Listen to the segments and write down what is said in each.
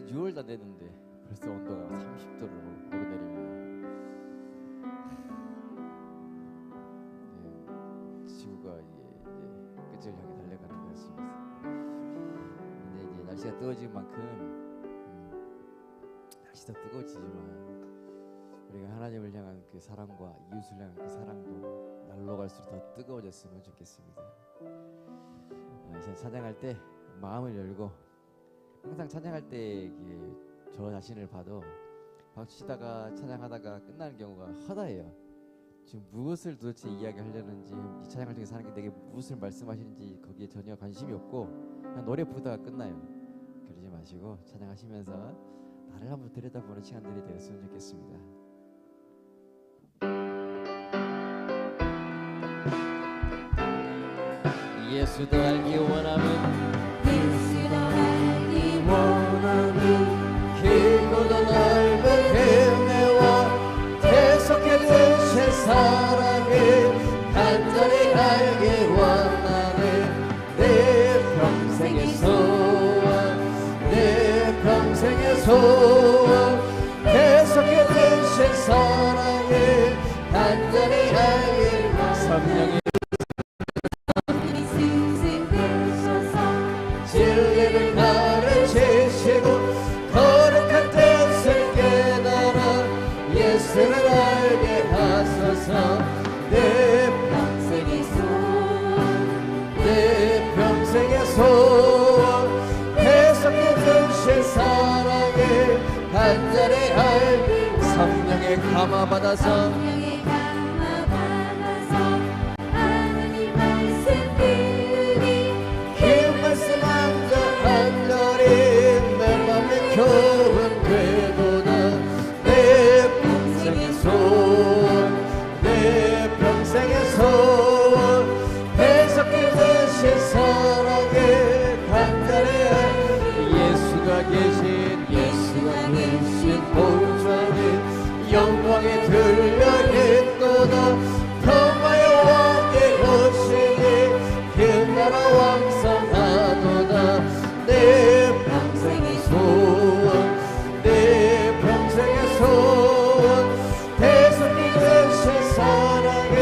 아직 6월도 안 됐는데 벌써 온도가 30도로 오르내리며 지구가 이제 끝을 향해 달려가는 것 같습니다. 근데 이제 날씨가 뜨거워진 만큼 날씨도 뜨거워지지만 우리가 하나님을 향한 그 사랑과 이웃을 향한 그 사랑도 날로 갈수록 더 뜨거워졌으면 좋겠습니다. 이제 찬양할 때 마음을 열고, 항상 찬양할 때 저 자신을 봐도 박수 치다가 찬양하다가 끝나는 경우가 허다해요. 지금 무엇을 도대체 이야기하려는지, 이 찬양을 통해서 하나님께 내게 무엇을 말씀하시는지 거기에 전혀 관심이 없고 그냥 노래 부르다가 끝나요. 그러지 마시고 찬양하시면서 나를 한번 들여다보는 시간들이 되었으면 좋겠습니다. 예수도 알기 원하면, 예수도 알기 원하면 길고도 넓은 은혜와 계속해진 세상을 간절히 알기 원하는 내 평생의 소원, 내 평생의 소원, 계속해진 세상을 간절히 알기 원하는 성령의 진리를 가르치시고 거룩한 뜻을 깨달아 예수를 알게 하소서. 내 평생의 소원, 내 평생의 소원, 계속해진 사랑을 간절히 알기, 성령의 감화 받아서 교훈 되도다. 내 평생의 소원, 내 평생의 소원, 계속해진 사랑을 간절히 알기, 예수가 계신 보좌에 영광이 들려있도다. 평화의 왕이 오시니 그 나라 왕성하도다. 내 평생의 소원, 내 평생의 소원, 계속해진 사랑을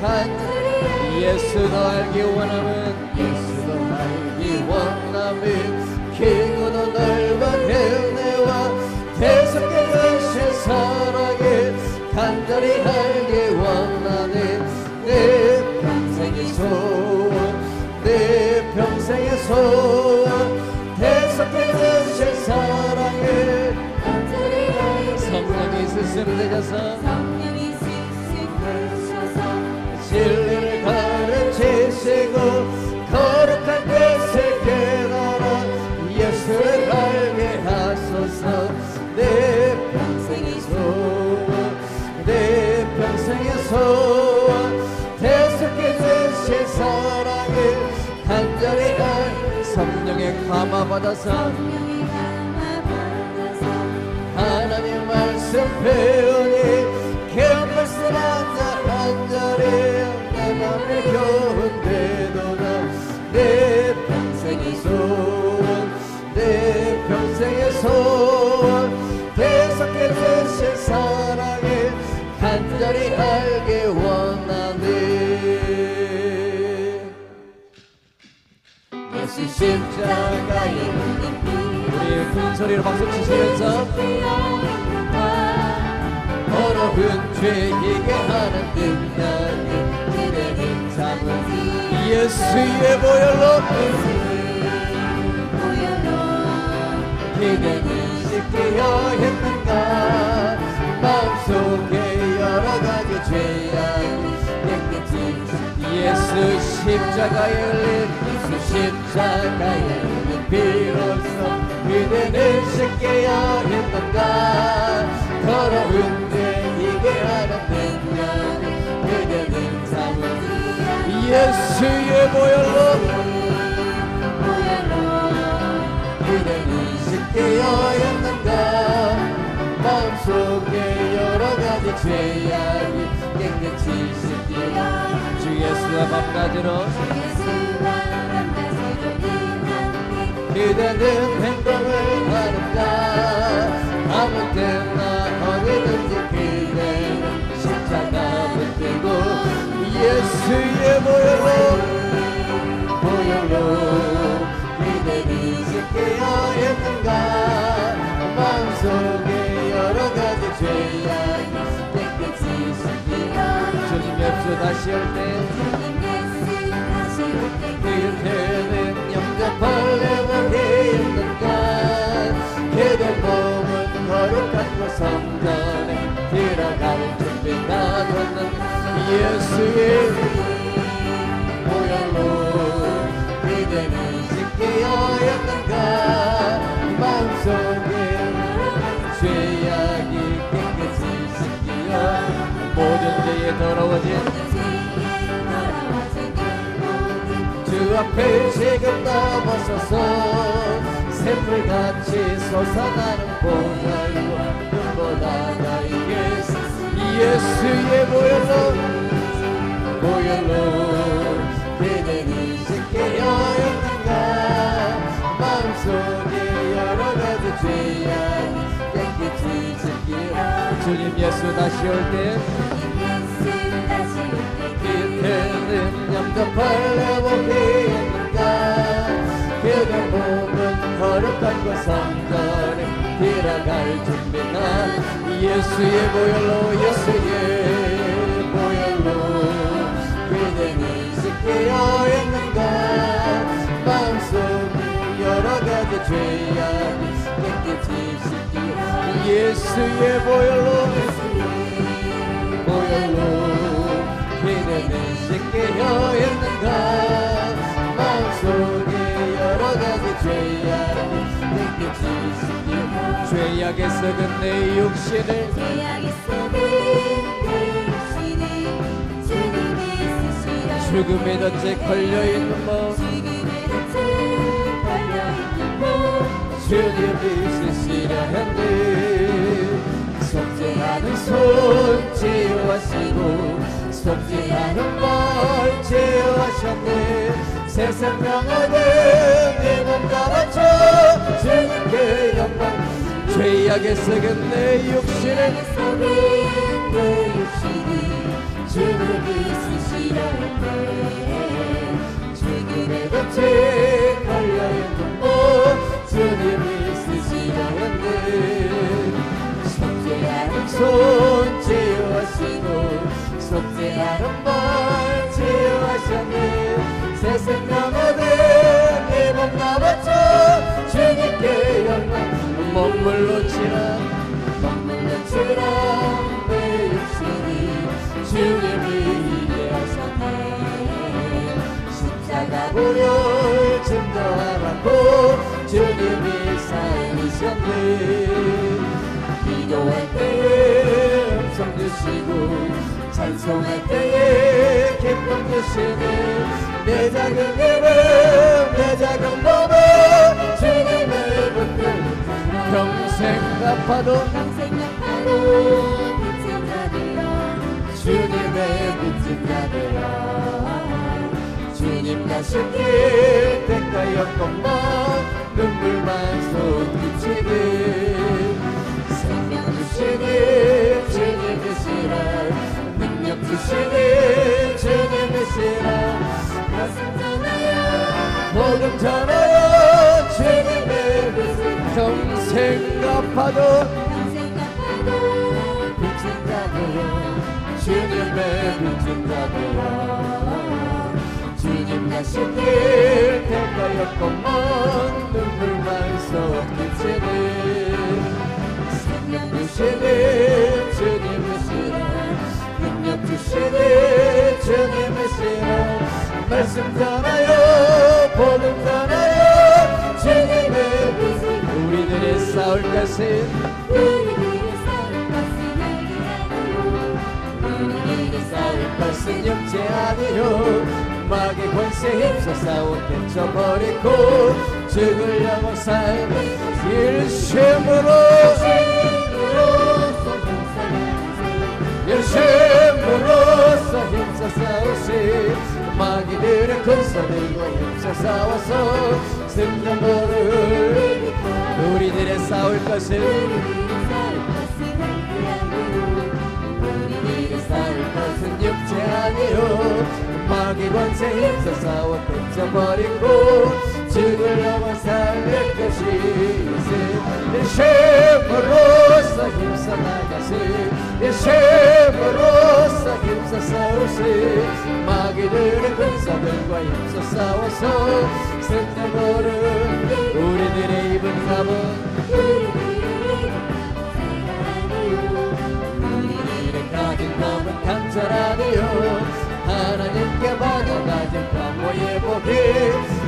간절히 예수도 알기 원하면, 예수도 알기 원하면 길고도 넓은 은혜와 계속해진 사랑을 간절히 알기 원하는 내 평생의 소원, 내 평생의 소원, 계속해진 사랑을 간절히 알기, 성령이 스승되셔서 진리를 가르치시고 거룩한 뜻을 깨달아 예수를 알게 하소서. 내 평생의 소원, 내 평생의 소원, 계속해진 사랑을 간절히 알기, 성령의 감화 받아서 하나님 말씀 배우니 그 말씀 앉아 간절히 내 맘에 교훈 되도다. 내 평생의 소원, 내 평생의 소원, 계속해진 사랑을 간절히 알기 원하네. 예수 십자가의 우리 큰 소리로 박수 치시면서 어려운 죄이게 하는 능력이 그대는 잡은 예수의 보혈로 그대는 씻기려 했는가. 마음속에 여러가지 죄악이 깨끗이 예수 십자가에 흘린, 예수 십자가에 흘린 비로소 그대는 씻기려 했는가. 더러운 죄이게 하는 능력이 그대는 잡은 예수의 보혈로 그대는 씻기려 했는가. 마음속에 여러가지 죄악이 깨끗이 씻기려 주 예수와 맘가지로 그대는 행동을 하는가. 되고 예수의 보혈로 그대를 씻게 하였는가 마음속에 여러가지 죄악이 깨끗이 씻기라 주님 예수 다시 올때 그때는 영접할래 원했는가 그대 몸은 거룩한 곳 성전에 들어갈 준비가 됐는 예수의 보혈로 그대는 씻게 하였는가 마음속에 죄악이 깨끗이 씻기어 모든 죄에 더러워진 주 앞에 지금 넘어서서 샘물같이 솟아나는 보혈로 눈보다 나에게 예수의 보혈로 그대를 씻게 하였는가 마음속에 여러가지 죄악이 깨끗이 씻기라 주님 예수 다시 올때 그때는 영접할래 원했는가 그대 몸은 거룩한 곳 성전에 들어갈 준비가 예수의 보혈로 그대를 씻게 하였는가 마음속에 여러가지 죄악이 깨끗이 씻기라 예수의 보혈로 그대를 씻게 하였는가 마음속에 여러가지 죄악이 깨끗이 씻기라 죄악에 썩은 내 육신을 죽음의 덫에 걸려있는 몸 주님이 쓰시려 했네 속지 않은 손 제어하시고 속지 않은 말 제어하셨네 새 생명을 내 몸과 바쳐 주님께 영광 죄악에 썩은 내 육신을 주님이 쓰시려 했네 죽음의 덫에 걸려있는 몸 주님이 쓰시려 했네 속지 않은 손 제어하시고 속지 않은 말 제어하셨네 새 생명 얻은 내 몸 나바쳐 주님께 영광 몸물로 치라 내 육신이 주님이 이해하셨네 십자가 보혈 증거하라고 주님이 살리셨네 기도할 때에 음성 주시고 찬송할 때에 기쁨 주시네 내 작은 이름 내 작은 몸은 주님의 붙들 평생 갚아도 빛은 자되어 주님의 빛은 자되어 주님과 쉽게 대가였건만 눈물만 쏟기치네 생명 주시니 주님이시라 능력 주시니 주님이시라 말씀 전하여 복음 전하여 주님의 빛을 평생 갚아도 빛은 자되어 주님의 빛은 자되어 주님과 쉽게 대가였건만 눈물만 쏟기치네 생명 주시네 주님이시라 능력 주시네 주님이시라 말씀 전하여 복음 전하여 주님의 빛을 우리들의 싸울 것은 싸울 것은 영체 아니요 마귀 권세 힘써 싸워 깨쳐버리고 죽을 영혼 삶을 열심으로써 힘써 싸우시 마귀들의 군사들과 힘써 싸워서 승전보를 우리들의 싸울 것은 싸울 것은 권세 힘써 싸워 던져버리고 죽으려고 살릴 것이세 예수님으로서 힘써 나가세 예수님으로서 힘써 싸우세 마귀들의 군사들과 힘써 싸워서 승리를 우리들의 입은 갑은 우리들의 가진 마음은 간절하네요 하나님께 받은 가진 과모의 복이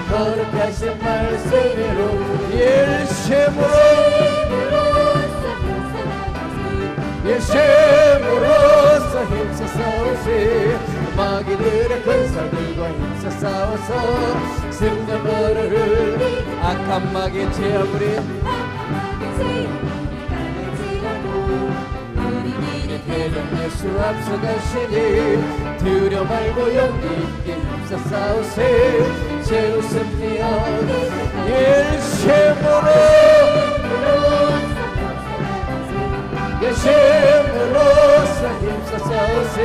거룩하신 말씀으로 예수님으로서 힘써 싸우시 마귀들의 군사들과 힘써 싸워서 승전거를 악한 마귀 제어부린 우리들의 대전 예수 앞서가시니 두려 말고 용기 있게 힘써 싸우세 제우스 뛰어 예수님으로서 힘써 싸우세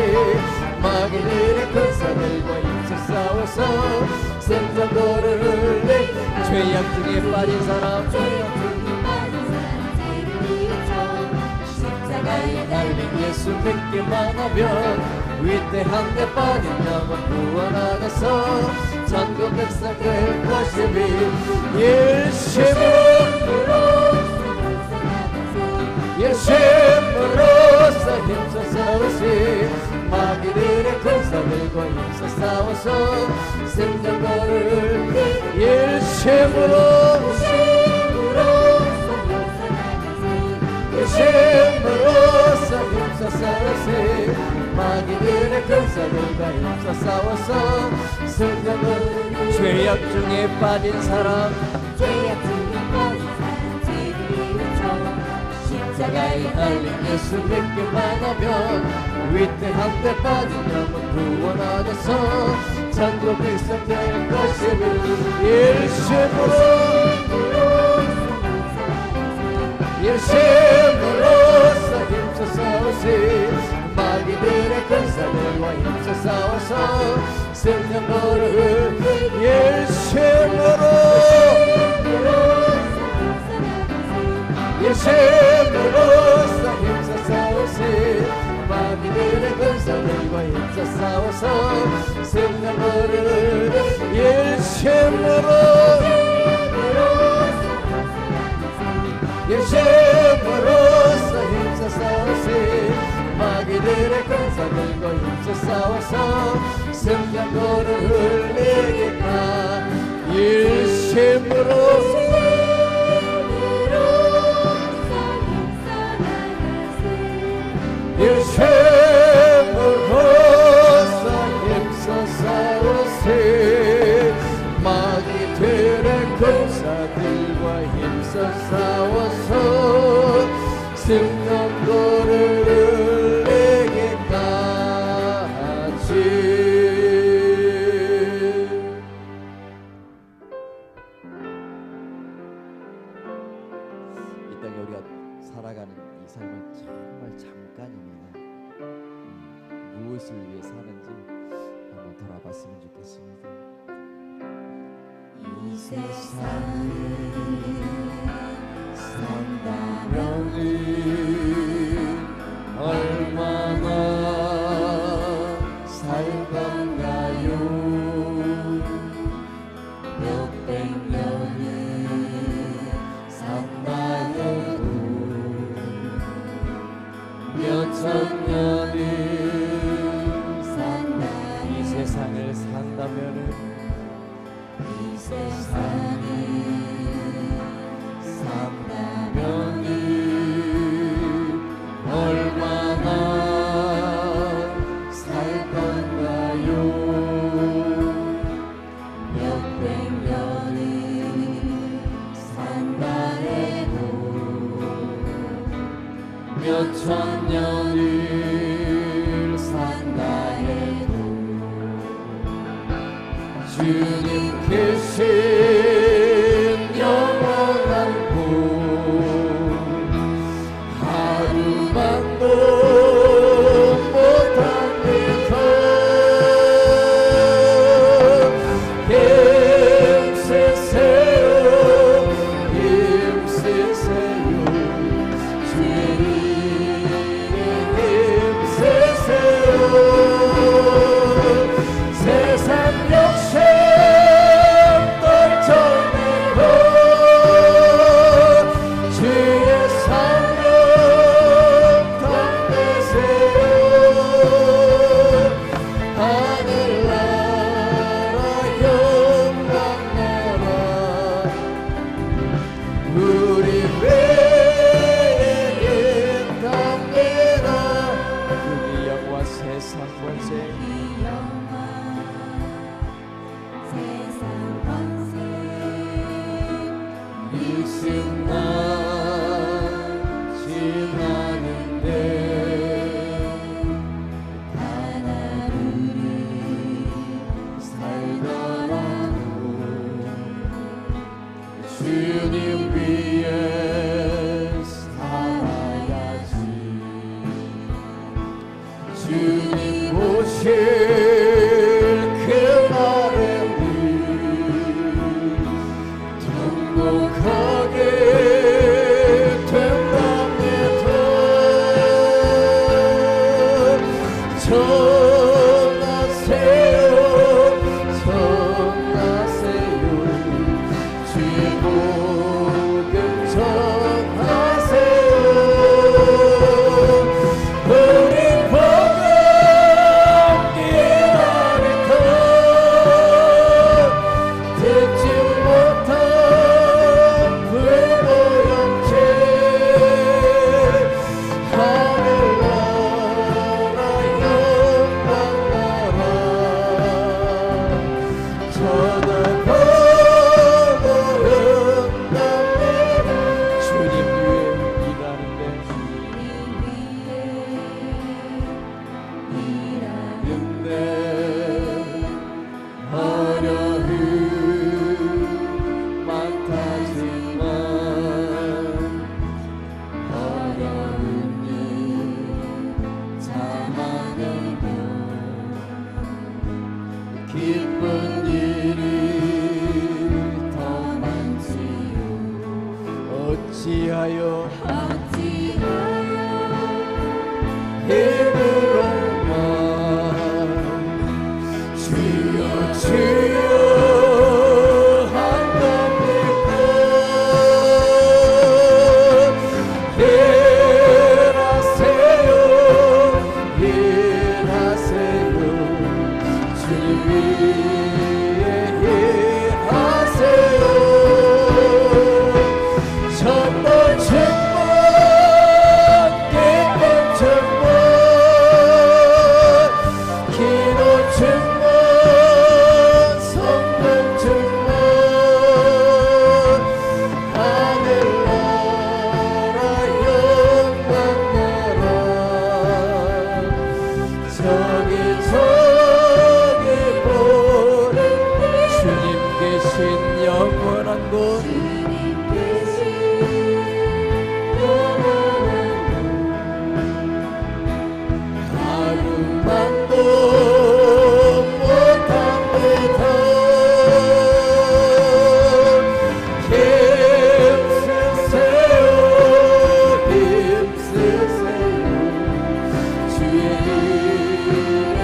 마귀들의 군사들과 힘써 싸워서 승전거를 죄악 중에 빠진 사람 십자가에 달린 예수 믿기만 하면 위대한 데 빠진 영혼 구원하셔서 천국 백성 될 것이니 예수님으로서 힘써 싸우시 마귀들의 군사들과 힘써 싸워서 승전거를 예수님으로서 힘써 싸우시 마귀들의 군사들과 힘써 싸워서 승전거를 죄악 중에 빠진 사람 십자가에 달린 예수 믿기만 하면 위대한 데 빠진 영혼 구원하셔서 천국 백성 될 것이니 예수님으로서 힘써 싸우시 마귀들의 군사들과 힘써 싸워서 승전거를 예수님으로서 힘써 싸우시 마귀들의 군사들과 힘써 싸워서 승전거를 예수님으로서 힘써 싸우시 마귀들의 군사들과 힘써 싸워서 승전거를 흘리니까 예수님으로서 힘써 싸우세 마귀들의 군사들과 힘써 싸워서 승전거를 흘리기까지 이 땅에 우리가 살아가는 이 삶은 정말 잠깐입니다. 무엇을 위해 사는지 한번 돌아봤으면 좋겠습니다. 이 세상을 산다면은 얼마나 살 건가요? 몇백 년을 산다 해도 몇천 년을 산다 이 세상을 산다면은 이 세상을 산다면은 얼마나 살 건가요? 몇백 년을 산다 해도 몇천 년을 산다 해도 주님 계신 영원한 곳 하루만도 못합니다. 영화 세상 권세 육신 나 지나는데 하나를 살더라도 주님 위에 살아야지. 주님 오실 그날에는 통곡하게 된답니다. 전하세요 전하세요 주의 복음 전하세요. 우리 복음 기다리던 듣지 못한 불보영체 하늘나라 영광나라 쳐다보고 응답니다. 주님 위에 일하는데 근데 어려움 많다지만 어려움을 참아내며 기쁜 일이 더 많지요. 어찌하여 힘으로만 주여 주여 한답니까. 일하세요 일하세요 주님 위에 일하세요. 천번 천번 기쁨 천번 기도 천번 성령 천번 하늘나라 영광나라 저기 보는 주님 계신 영원한 곳 하루만도 못합니다. 힘쓰세요 힘쓰세요 주의 일에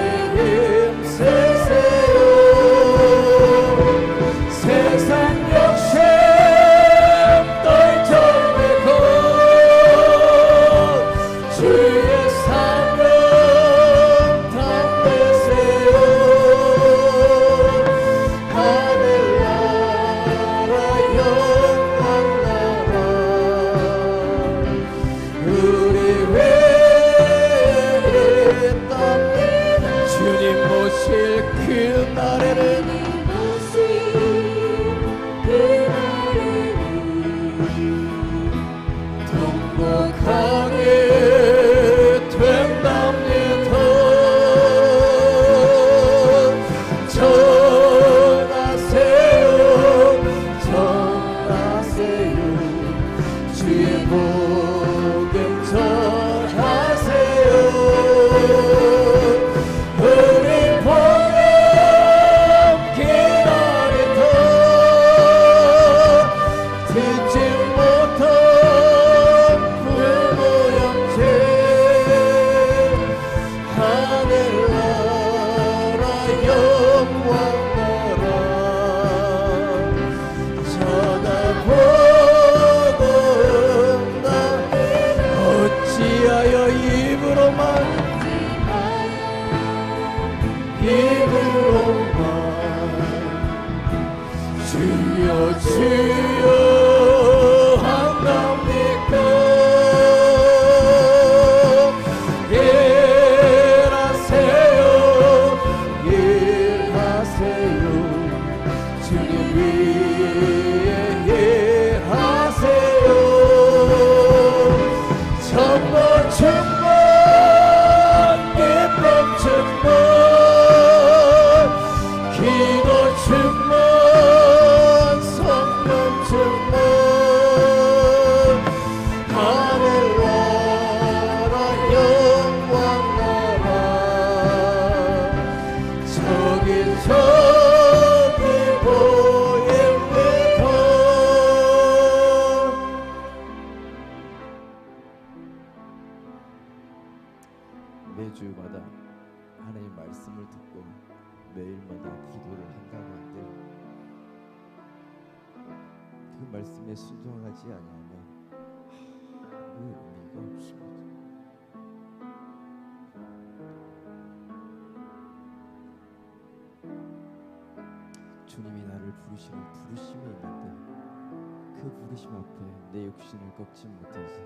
힘쓰세요. 세상 욕심 떨쳐내고 주의 사명 담으세요. 하늘나라 영광나라 우리 외에 있답니다. 주님 모실 그날에는 통곡하게 된답니다. 전하세요 전하세요 주의 복음 전하세요. 우리 복음 기다리던 듣지 못한 불보영체 하늘나라 영광나라 쳐다보고 응답 어찌하여 입으로만 주여 주여 한답니까. 일하세요 말씀을 듣고 매일마다 기도를 한다고 한들 그 말씀에 순종하지 아니하면 아무 의미가 없습니다. 주님이 나를 부르시는 부르심이 있는데 그 부르심 앞에 내 육신을 꺾지 못해서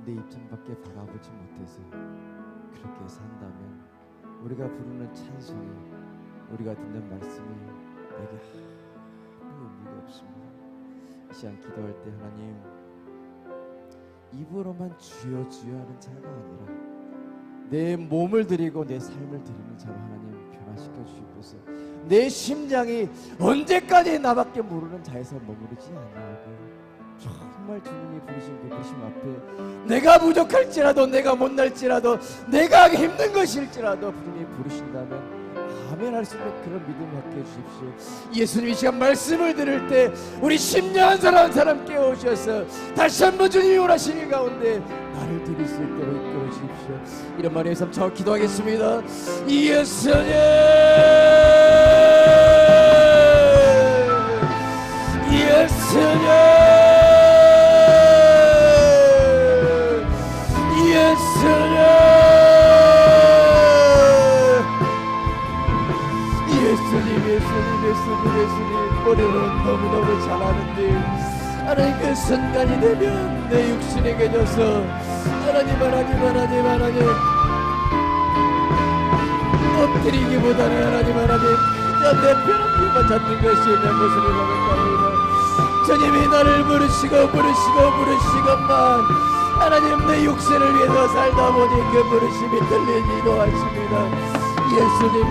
내 입장밖에 바라보지 못해서 그렇게 산다면 우리가 부르는 찬송이 우리가 듣는 말씀이 내게 아무 의미가 없습니다. 이 시간 기도할 때 하나님 입으로만 주여 주여 하는 자가 아니라 내 몸을 드리고 내 삶을 드리는 자로 하나님 변화시켜 주시옵소서. 내 심장이 언제까지 나밖에 모르는 자에서 머무르지 아니하고 정말 주님이 부르신 그 부르심 앞에 내가 부족할지라도 내가 못날지라도 내가 힘든 것일지라도 주님이 부르신다면 아멘 할 수 있는 그런 믿음을 갖게 해주십시오. 예수님이 이 시간 말씀을 들을 때 우리 심령한 사람 깨우셔서 다시 한번 주님이 원하시는 가운데 나를 드릴 수 있도록 이끌어 주십시오. 이런 말의 삶 저 기도하겠습니다. 예수님 예수님 예수님 예수님 우리는 너무너무 잘하는데 하나님 그 순간이 되면 내 육신에게 져서 하나님 엎드리기보다는 하나님 그냥 내 편한 길만 찾는 것이 내 모습을 보겠답니다. 주님이 나를 부르시고만 하나님 내 육신을 위해서 살다 보니 그 부르심이 들리기도 하십니다. 예수님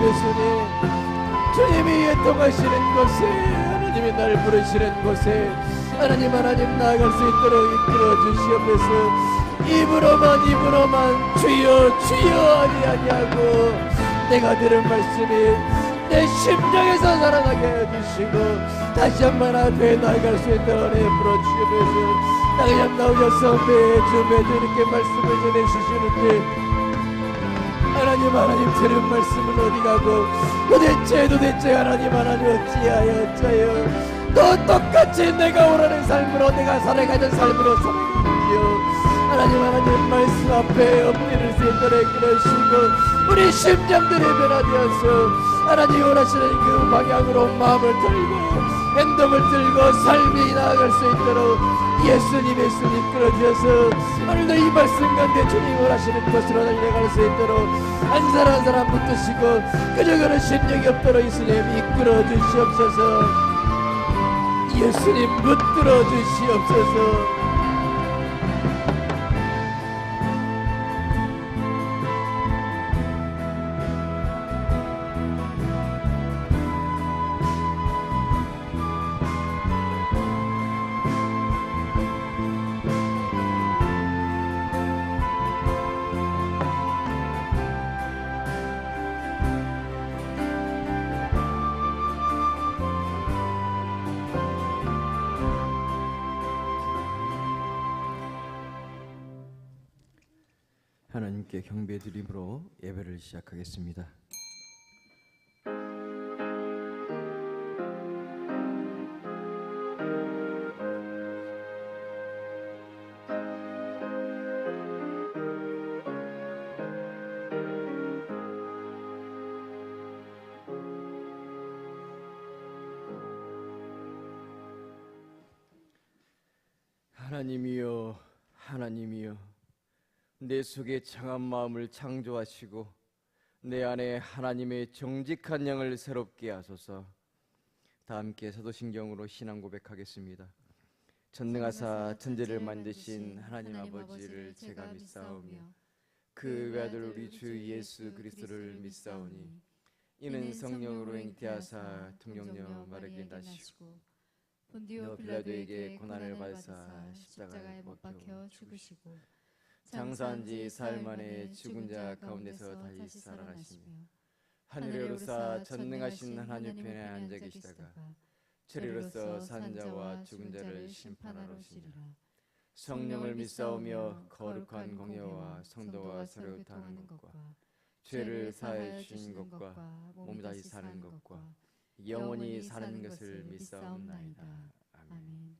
주님이 애통하시는 곳에 하나님이 나를 부르시는 곳에 하나님 나아갈 수 있도록 이끌어 주시옵소서. 입으로만 주여 아니하고 내가 들은 말씀이 내 심령에서 살아나게 해주시고 다시 한번 앞에 나아갈 수 있도록 내버려 주시옵소서. 나 그냥 나오셔서 매주 이렇게 말씀을 전해주시는데 하나님 들은 말씀은 어디 가고 도대체 하나님 어찌하여 또 똑같이 내가 원하는 삶으로 내가 살아가는 삶으로 살아가는지요. 하나님 말씀 앞에 엎드릴 수 있도록 그러시고 우리 심장들이 변화되어서 하나님 원하시는 그 방향으로 마음을 들고 행동을 들고 삶이 나아갈 수 있도록 예수님 끌어주셔서 오늘도 이 말씀 가운데 주님 원하시는 것으로 달려갈 수 있도록 한 사람 붙드시고 그저 그런 심령이 없도록 예수님 이끌어 주시옵소서. 예수님 붙들어 주시옵소서. 하나님께 경배드림으로 예배를 시작하겠습니다. 하나님이여 내 속에 창한 마음을 창조하시고 내 안에 하나님의 정직한 영을 새롭게 하소서. 다 함께 사도신경으로 신앙 고백하겠습니다. 전능하사 천지를 만드신 하나님 아버지를 제가 믿사오며 그 외아들 우리 주 예수 그리스도를 믿사오니 이는 성령으로 잉태하사 통령녀 마르게 나시고 본디오 빌라도에게 고난을 받으사 십자가에 못 박혀 죽으시고 장사한 지 사흘 만에 죽은 자 가운데서 다시 살아나시며 하늘에 오르사 전능하신 하나님 편에 앉아 계시다가 저리로서 산 자와 죽은 자를 심판하러 오시리라. 성령을 믿사오며 거룩한 공예와 성도와 서로 다하는 것과 죄를 사하여 주시는 것과 몸이 다시 사는 것과 영원히 사는 것을 믿사옵나이다. 아멘.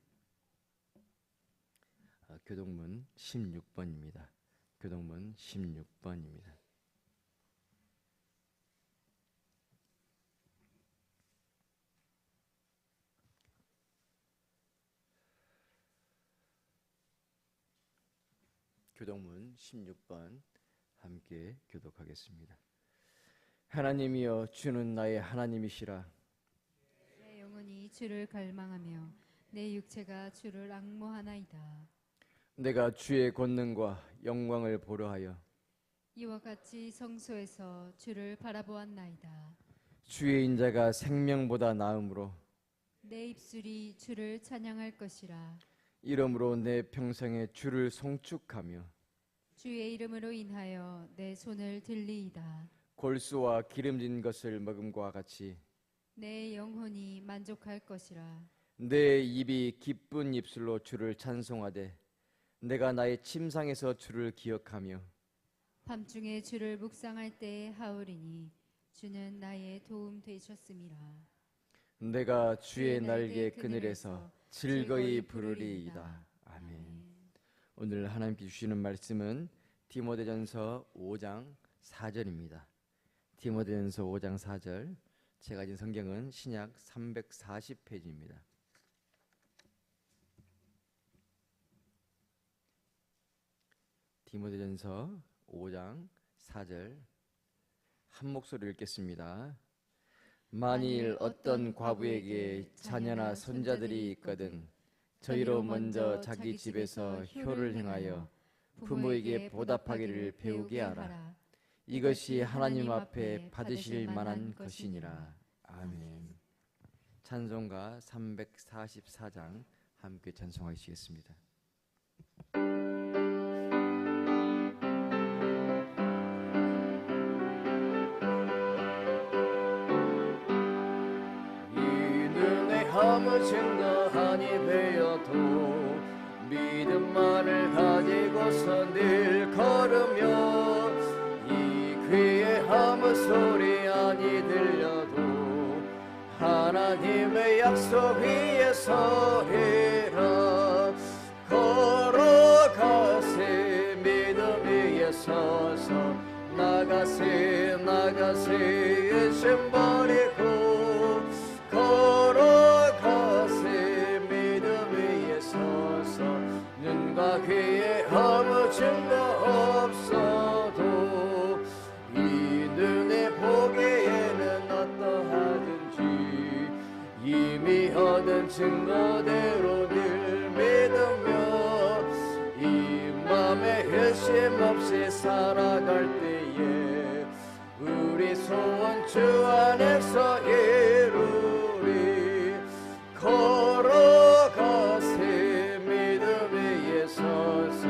교동문 16번입니다. 교동문 16번입니다. 교동문 16번 함께 교독하겠습니다. 하나님이여 주는 나의 하나님이시라. 내 영혼이 주를 갈망하며 내 육체가 주를 앙모하나이다. 내가 주의 권능과 영광을 보려 하여 이와 같이 성소에서 주를 바라보았나이다. 주의 인자가 생명보다 나음으로 내 입술이 주를 찬양할 것이라. 이러므로 내 평생에 주를 송축하며 주의 이름으로 인하여 내 손을 들리이다. 골수와 기름진 것을 먹음과 같이 내 영혼이 만족할 것이라. 내 입이 기쁜 입술로 주를 찬송하되 내가 나의 침상에서 주를 기억하며 밤중에 주를 묵상할 때에 하오리니 주는 나의 도움 되셨음이라. 내가 주의 날개 그늘에서 즐거이 부르리이다. 아멘. 오늘 하나님께 주시는 말씀은 디모데전서 5장 4절입니다. 디모데전서 5장 4절. 제가 가진 성경은 신약 340페이지입니다. 디모데전서 5장 4절 한 목소리로 읽겠습니다. 만일 어떤 과부에게 자녀나 손자들이 있거든 저희로 먼저 자기 집에서 효를 행하여 부모에게 보답하기를 배우게 하라. 이것이 하나님 앞에 받으실 만한 것이니라. 아멘. 찬송가 344장 함께 찬송하시겠습니다. 아무 증거하니 되어도 믿음만을 가지고서 늘 걸으며 이 귀에 아무 소리 아니 들려도 하나님의 약속 위에 서리라. 걸어가세 믿음 위에 서서 나가세 나가세 예심 버리고 눈과 귀에 아무 증거 없어도 이 눈에 보기에는 어떠하든지 이미 얻은 증거대로 늘 믿으며 이 맘에 회심 없이 살아갈 때에 우리 소원 주 안에서 이루리. 걸어가세 서서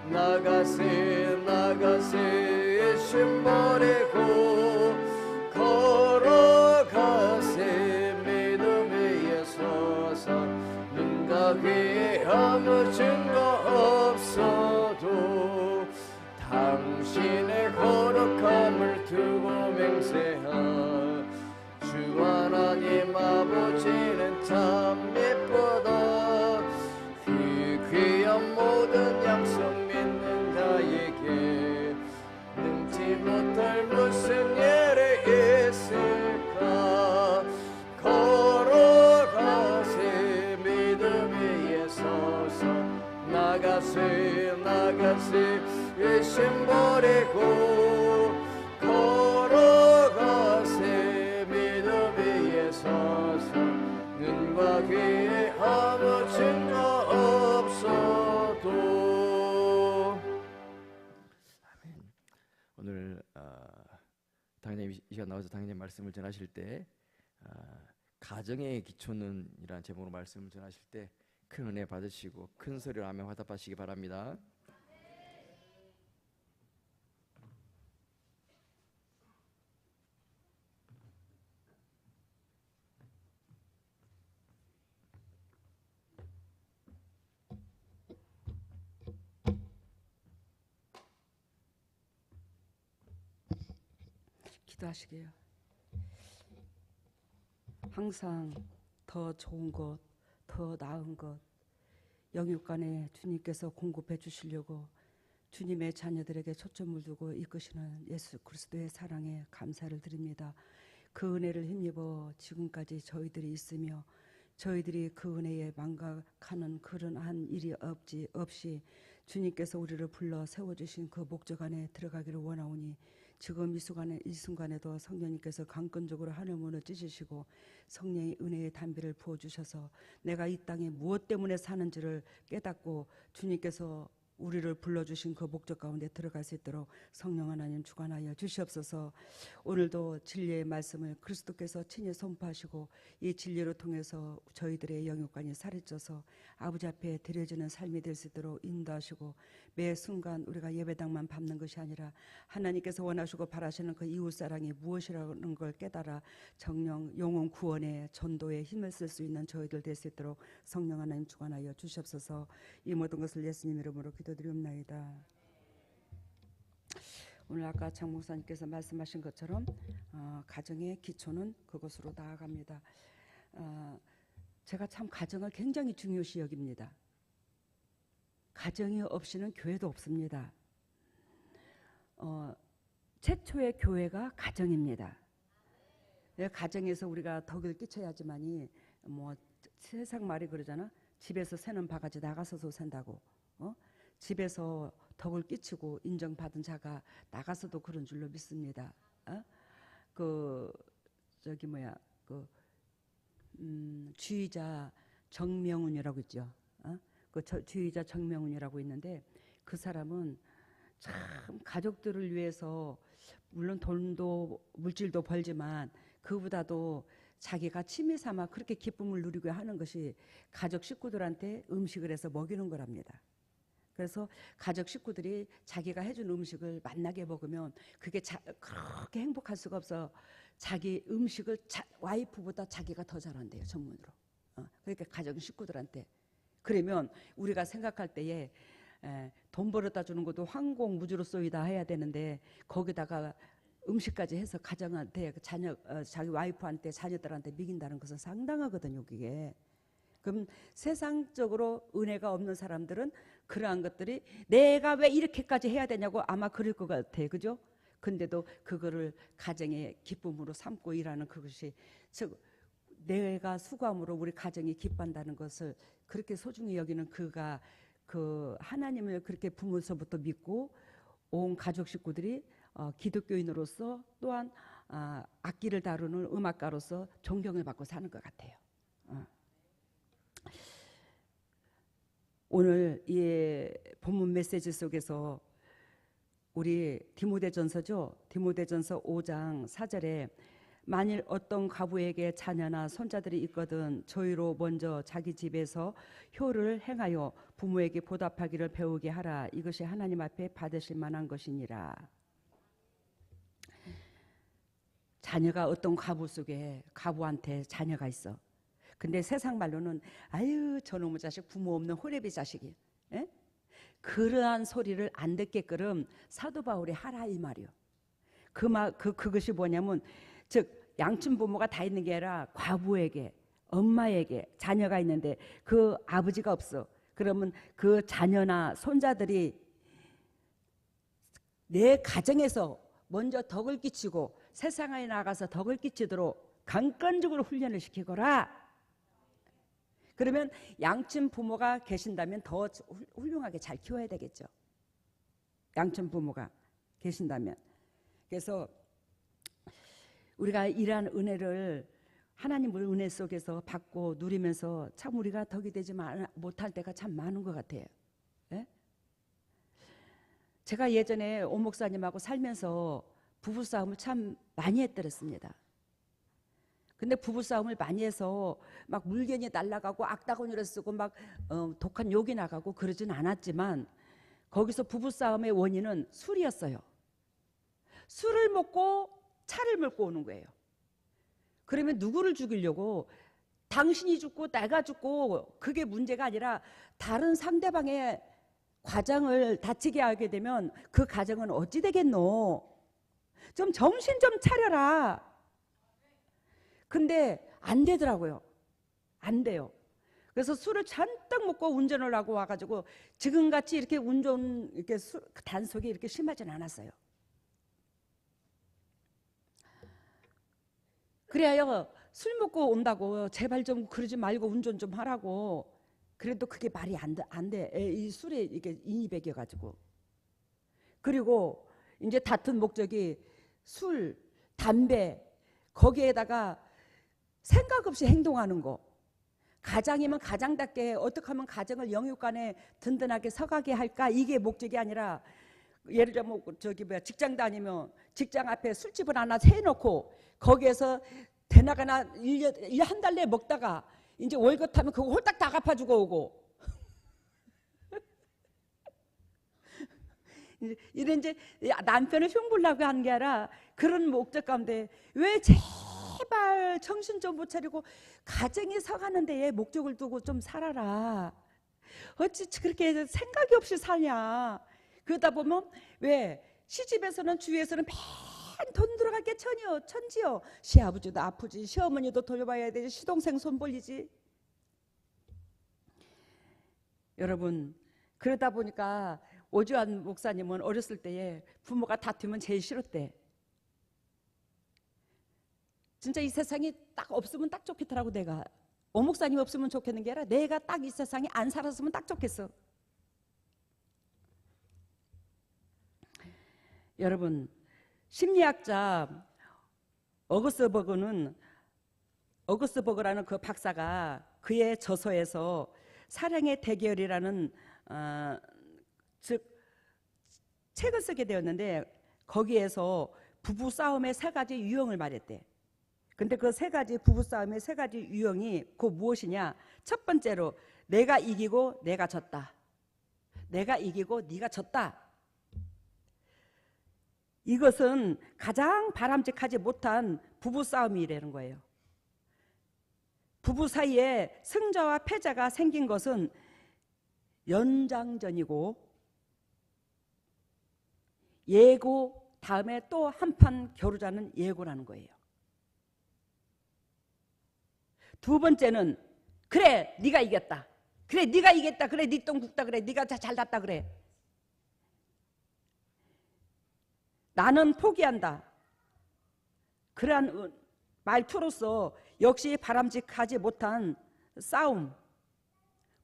나가세 나가세 심 버리고 걸어가세 믿음 위에 서서 눈과 귀에 아무 증거 없어도 당신의 거룩함을 두고 맹세하. 주 하나님 아버지는 참 예쁘다. 귀한 모든 약속 믿는 자에게 능치 못할 무슨 예를 있을까. 걸어가세 믿음 위에 서서 나가세 나가세 의심 버리고 걸어가세 믿음 위에 서서 눈과 귀에 아무 증거 없어도. 아멘. 오늘 당연히 이 시간 나와서 당연히 말씀을 전하실 때 가정의 기초는 이란 제목으로 말씀을 전하실 때 큰 은혜 받으시고 큰 소리로 아멘 화답하시기 바랍니다. 기도하시게요. 항상 더 좋은 것, 더 나은 것 영육간에 주님께서 공급해 주시려고 주님의 자녀들에게 초점을 두고 이끄시는 예수 그리스도의 사랑에 감사를 드립니다. 그 은혜를 힘입어 지금까지 저희들이 있으며 저희들이 그 은혜에 망각하는 그런 한 일이 없이 주님께서 우리를 불러 세워주신 그 목적 안에 들어가기를 원하오니 지금 이 순간에도 성령님께서 강권적으로 하늘 문을 찢으시고 성령의 은혜의 담비를 부어주셔서 내가 이 땅에 무엇 때문에 사는지를 깨닫고 주님께서 우리를 불러주신 그 목적 가운데 들어갈 수 있도록 성령 하나님 주관하여 주시옵소서. 오늘도 진리의 말씀을 그리스도께서 친히 선포하시고 이 진리를 통해서 저희들의 영육간이 살아져서 아버지 앞에 드려지는 삶이 될 수 있도록 인도하시고 매 순간 우리가 예배당만 밟는 것이 아니라 하나님께서 원하시고 바라시는 그 이웃사랑이 무엇이라는 걸 깨달아 정령 영혼 구원의 전도에 힘을 쓸 수 있는 저희들 될 수 있도록 성령 하나님 주관하여 주시옵소서. 이 모든 것을 예수님 이름으로 기도드리옵나이다. 오늘 아까 장 목사님께서 말씀하신 것처럼 가정의 기초는 그것으로 나아갑니다. 제가 참 가정을 굉장히 중요시 여깁니다. 가정이 없이는 교회도 없습니다. 최초의 교회가 가정입니다. 가정에서 우리가 덕을 끼쳐야지만이 뭐 세상 말이 그러잖아. 집에서 새는 바가지 나가서도 샌다고. 집에서 덕을 끼치고 인정받은 자가 나가서도 그런 줄로 믿습니다. 주의자 정명훈이라고 있죠. 주의자 정명훈이라고 있는데 그 사람은 참 가족들을 위해서 물론 돈도 물질도 벌지만 그보다도 자기가 취미 삼아 그렇게 기쁨을 누리고 하는 것이 가족 식구들한테 음식을 해서 먹이는 거랍니다. 그래서 가족 식구들이 자기가 해준 음식을 맛나게 먹으면 그게 그렇게 행복할 수가 없어. 자기 음식을 와이프보다 자기가 더 잘한대요. 전문으로. 그러니까 가족 식구들한테. 그러면 우리가 생각할 때에 돈 벌어다 주는 것도 황공무주로 쏘이다 해야 되는데 거기다가 음식까지 해서 가정한테 자기 와이프한테 자녀들한테 먹인다는 것은 상당하거든요. 그게. 그럼 세상적으로 은혜가 없는 사람들은 그러한 것들이 내가 왜 이렇게까지 해야 되냐고 아마 그럴 것 같아요. 그죠? 근데도 그거를 가정의 기쁨으로 삼고 일하는 그것이 즉 내가 수고함으로 우리 가정이 기뻐한다는 것을 그렇게 소중히 여기는 그가 그 하나님을 그렇게 부모서부터 믿고 온 가족 식구들이 기독교인으로서 또한 악기를 다루는 음악가로서 존경을 받고 사는 것 같아요. 오늘 이 본문 메시지 속에서 우리 디모데전서죠. 디모데전서 5장 4절에 만일 어떤 과부에게 자녀나 손자들이 있거든 저희로 먼저 자기 집에서 효를 행하여 부모에게 보답하기를 배우게 하라. 이것이 하나님 앞에 받으실 만한 것이니라. 자녀가 어떤 과부 속에 과부한테 자녀가 있어. 근데 세상 말로는 아유 저놈의 자식 부모 없는 호레비 자식이. 에? 그러한 소리를 안 듣게끔 사도 바울이 하라 이 말이요. 그것이 뭐냐면 즉 양친 부모가 다 있는 게 아니라 과부에게 엄마에게 자녀가 있는데 그 아버지가 없어. 그러면 그 자녀나 손자들이 내 가정에서 먼저 덕을 끼치고 세상에 나가서 덕을 끼치도록 강건적으로 훈련을 시키거라. 그러면 양친 부모가 계신다면 더 훌륭하게 잘 키워야 되겠죠. 양친 부모가 계신다면. 그래서 우리가 이러한 은혜를 하나님의 은혜 속에서 받고 누리면서 참 우리가 덕이 되지 못할 때가 참 많은 것 같아요. 예? 제가 예전에 오 목사님하고 살면서 부부싸움을 참 많이 했더랬습니다. 근데 부부싸움을 많이 해서 막 물견이 날아가고 악다구니를 쓰고 막 독한 욕이 나가고 그러진 않았지만 거기서 부부싸움의 원인은 술이었어요. 술을 먹고 차를 몰고 오는 거예요. 그러면 누구를 죽이려고 당신이 죽고 내가 죽고 그게 문제가 아니라 다른 상대방의 가정을 다치게 하게 되면 그 가정은 어찌 되겠노? 좀 정신 좀 차려라. 근데 안 되더라고요. 안 돼요. 그래서 술을 잔뜩 먹고 운전을 하고 와가지고 지금같이 이렇게 이렇게 단속이 이렇게 심하진 않았어요. 그래요. 술 먹고 온다고 제발 좀 그러지 말고 운전 좀 하라고. 그래도 그게 말이 안 돼. 이 술에 이게 인이 배겨가지고. 그리고 이제 다툰 목적이 술, 담배, 거기에다가 생각 없이 행동하는 거. 가장이면 가장답게 어떻게 하면 가정을 영육간에 든든하게 서가게 할까, 이게 목적이 아니라, 예를 들어 뭐 직장 다니면 직장 앞에 술집을 하나 세놓고 거기에서 대나가나 1년 한 달 내에 먹다가 이제 월급 타면 그거 홀딱 다 갚아주고 오고. 이런 이제 남편을 흉보려고 하는 게 아니라 그런 목적 가운데 왜 제발 정신 좀 못 차리고 가정이 서가는 데에 목적을 두고 좀 살아라. 어찌 그렇게 생각이 없이 사냐. 그러다 보면 왜 시집에서는 주위에서는 맨 돈 들어갈 게 천지요. 시아버지도 아프지, 시어머니도 돌봐야 되지, 시동생 손 벌리지. 여러분, 그러다 보니까 오주환 목사님은 어렸을 때에 부모가 다투면 제일 싫었대. 진짜 이 세상이 딱 없으면 딱 좋겠더라고. 내가 오 목사님 없으면 좋겠는 게 아니라 내가 딱 이 세상에 안 살았으면 딱 좋겠어. 여러분, 심리학자 어거스트 버그라는 그 박사가 그의 저서에서 사랑의 대결이라는 즉 책을 쓰게 되었는데 거기에서 부부 싸움의 3가지 유형을 말했대. 근데 그 3가지 부부 싸움의 3가지 유형이 그 무엇이냐? 첫 번째로 내가 이기고 내가 졌다. 내가 이기고 네가 졌다. 이것은 가장 바람직하지 못한 부부 싸움이라는 거예요. 부부 사이에 승자와 패자가 생긴 것은 연장전이고 예고 다음에 또 한판 겨루자는 예고라는 거예요. 두 번째는 그래 네가 이겼다. 그래 네가 이겼다. 그래 네 똥 굽다. 그래 네가 잘났다. 그래 나는 포기한다. 그러한 말투로서 역시 바람직하지 못한 싸움.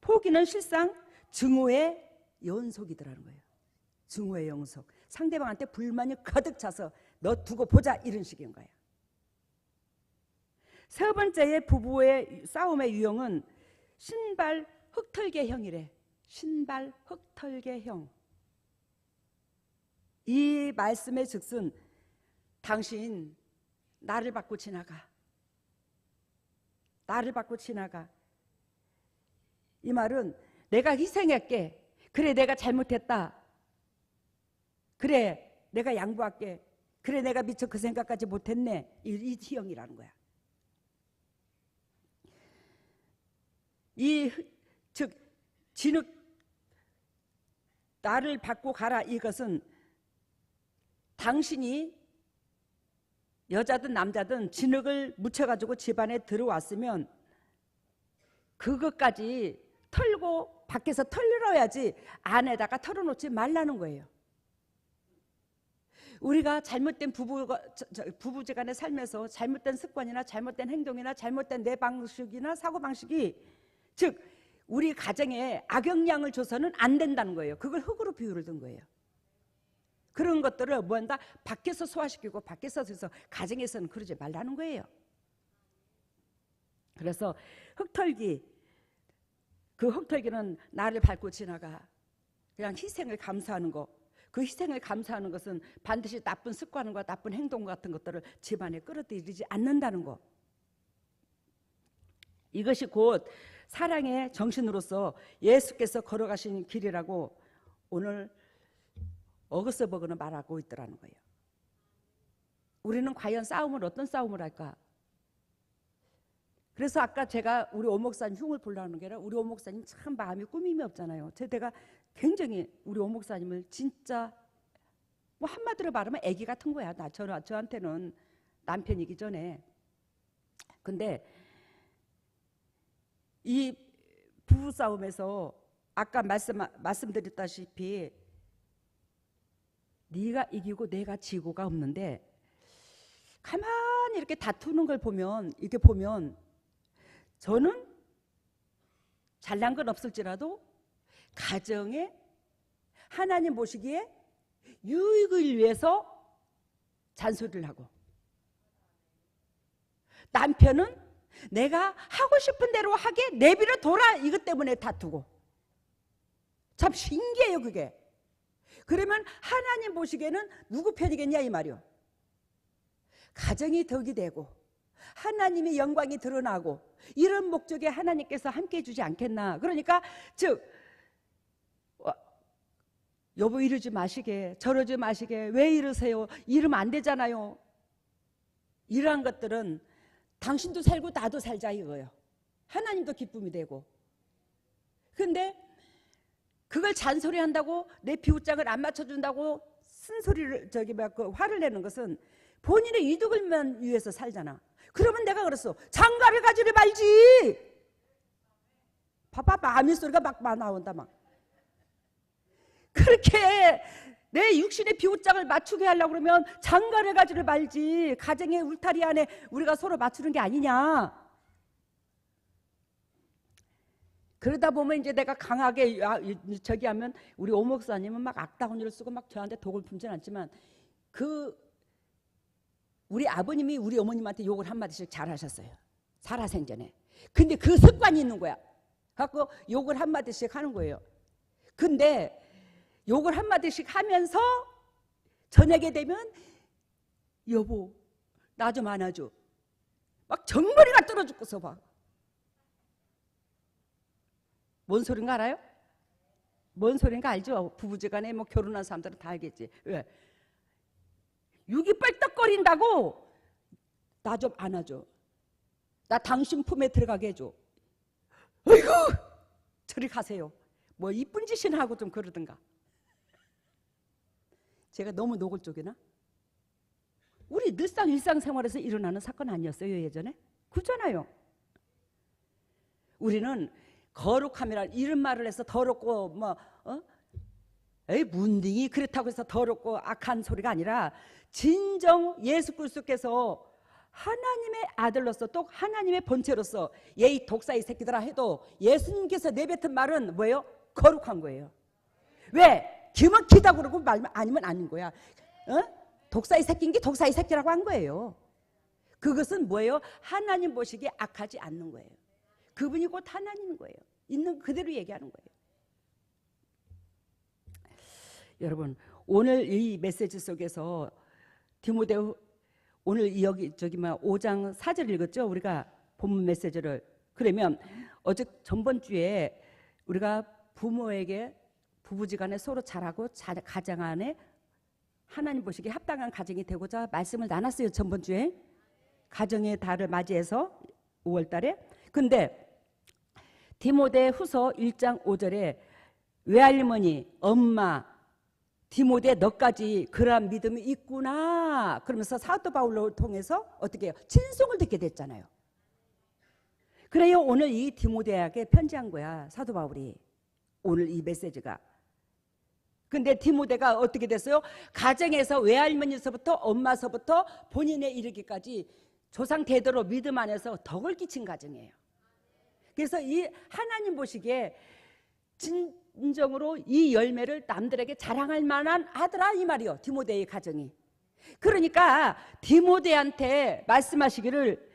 포기는 실상 증오의 연속이더라는 거예요. 증오의 연속. 상대방한테 불만이 가득 차서 너 두고 보자 이런 식인 거예요. 세 번째의 부부의 싸움의 유형은 신발 흙털개형이래. 신발 흙털개형. 이 말씀의 즉슨 당신 나를 받고 지나가. 나를 받고 지나가. 이 말은 내가 희생할게. 그래 내가 잘못했다. 그래 내가 양보할게. 그래 내가 미처 그 생각까지 못했네. 이 희형이라는 거야. 즉 진흙 나를 받고 가라. 이것은 당신이 여자든 남자든 진흙을 묻혀가지고 집안에 들어왔으면 그것까지 털고 밖에서 털어야지 안에다가 털어놓지 말라는 거예요. 우리가 잘못된 부부지간에 살면서 잘못된 습관이나 잘못된 행동이나 잘못된 내 방식이나 사고방식이 즉 우리 가정에 악영향을 줘서는 안 된다는 거예요. 그걸 흙으로 비유를 든 거예요. 그런 것들을 뭐한다? 밖에서 소화시키고 밖에서 해서 가정에서는 그러지 말라는 거예요. 그래서 흙털기, 그 흙털기는 나를 밟고 지나가. 그냥 희생을 감수하는 거. 그 희생을 감수하는 것은 반드시 나쁜 습관과 나쁜 행동 같은 것들을 집안에 끌어들이지 않는다는 거. 이것이 곧 사랑의 정신으로서 예수께서 걸어가신 길이라고 오늘 어거스트 버그는 말하고 있더라는 거예요. 우리는 과연 싸움을 어떤 싸움을 할까? 그래서 아까 제가 우리 오 목사님 흉을 보려는 게 아니라 우리 오 목사님 참 마음이 꾸밈이 없잖아요. 제가 굉장히 우리 오 목사님을 진짜 뭐 한마디로 말하면 애기 같은 거야. 저한테는 남편이기 전에. 근데 이 부부싸움에서 아까 말씀드렸다시피 네가 이기고 내가 지고가 없는데, 가만히 이렇게 다투는 걸 보면, 이렇게 보면 저는 잘난 건 없을지라도 가정에 하나님 보시기에 유익을 위해서 잔소리를 하고, 남편은 내가 하고 싶은 대로 하게 내비려 둬라 이것 때문에 다투고. 참 신기해요 그게. 그러면 하나님 보시기에는 누구 편이겠냐 이 말이요. 가정이 덕이 되고 하나님의 영광이 드러나고 이런 목적에 하나님께서 함께 해주지 않겠나. 그러니까 즉 여보 이러지 마시게, 저러지 마시게, 왜 이러세요, 이러면 안 되잖아요. 이러한 것들은 당신도 살고 나도 살자 이거예요. 하나님도 기쁨이 되고. 근데 그걸 잔소리한다고 내 비웃장을 안 맞춰준다고 쓴소리를 화를 내는 것은 본인의 이득을만 위해서 살잖아. 그러면 내가 그랬어. 장가를 가지를 말지. 봐봐 마음의 소리가 막 나온다 막. 그렇게 내 육신의 비웃장을 맞추게 하려고 그러면 장가를 가지를 말지. 가정의 울타리 안에 우리가 서로 맞추는 게 아니냐. 그러다 보면 이제 내가 강하게 저기 하면 우리 오 목사님은 막 악다운이를 쓰고 막 저한테 독을 품진 않지만 우리 아버님이 우리 어머님한테 욕을 한마디씩 잘하셨어요. 살아생전에. 근데 그 습관이 있는 거야. 갖고 욕을 한마디씩 하는 거예요. 근데 욕을 한마디씩 하면서 저녁에 되면 여보 나 좀 안아줘. 막 정머리가 떨어 죽고서 막. 뭔 소린가 알아요? 뭔 소린가 알죠? 부부지간에 뭐 결혼한 사람들은 다 알겠지. 왜? 육이 뻘떡거린다고 나 좀 안아줘. 나 당신 품에 들어가게 해줘. 어이구 저리 가세요. 뭐 이쁜 짓이나 하고 좀 그러든가. 제가 너무 노골적이나? 우리 늘상 일상생활에서 일어나는 사건 아니었어요 예전에? 그렇잖아요. 우리는 거룩함이라 이런 말을 해서 더럽고 에이 문딩이 그렇다고 해서 더럽고 악한 소리가 아니라 진정 예수 그리스도께서 하나님의 아들로서 또 하나님의 본체로서 예이 독사의 새끼들아 해도 예수님께서 내뱉은 말은 뭐예요? 거룩한 거예요. 왜? 기면 기다 그러고 말면 아니면 아닌 거야. 독사의 새끼인 게 독사의 새끼라고 한 거예요. 그것은 뭐예요? 하나님 보시기에 악하지 않는 거예요. 그분이 곧 하나님인 거예요. 있는 그대로 얘기하는 거예요. 여러분 오늘 이 메시지 속에서 디모데후 오늘 여기 5장 4절 읽었죠? 우리가 본문 메시지를. 그러면 어제 전번 주에 우리가 부모에게 부부지간에 서로 잘하고 가정 안에 하나님 보시기에 합당한 가정이 되고자 말씀을 나눴어요. 전번 주에 가정의 달을 맞이해서 5월 달에. 근데 디모데 후서 1장 5절에 외할머니, 엄마, 디모데 너까지 그러한 믿음이 있구나 그러면서 사도 바울로 통해서 어떻게 해요? 진송을 듣게 됐잖아요. 그래요 오늘 이 디모데에게 편지한 거야 사도 바울이. 오늘 이 메시지가. 근데 디모데가 어떻게 됐어요? 가정에서 외할머니서부터 엄마서부터 본인에 이르기까지 조상 대대로 믿음 안에서 덕을 끼친 가정이에요. 그래서 이 하나님 보시기에 진정으로 이 열매를 남들에게 자랑할 만한 아들아 이 말이요. 디모데의 가정이. 그러니까 디모데한테 말씀하시기를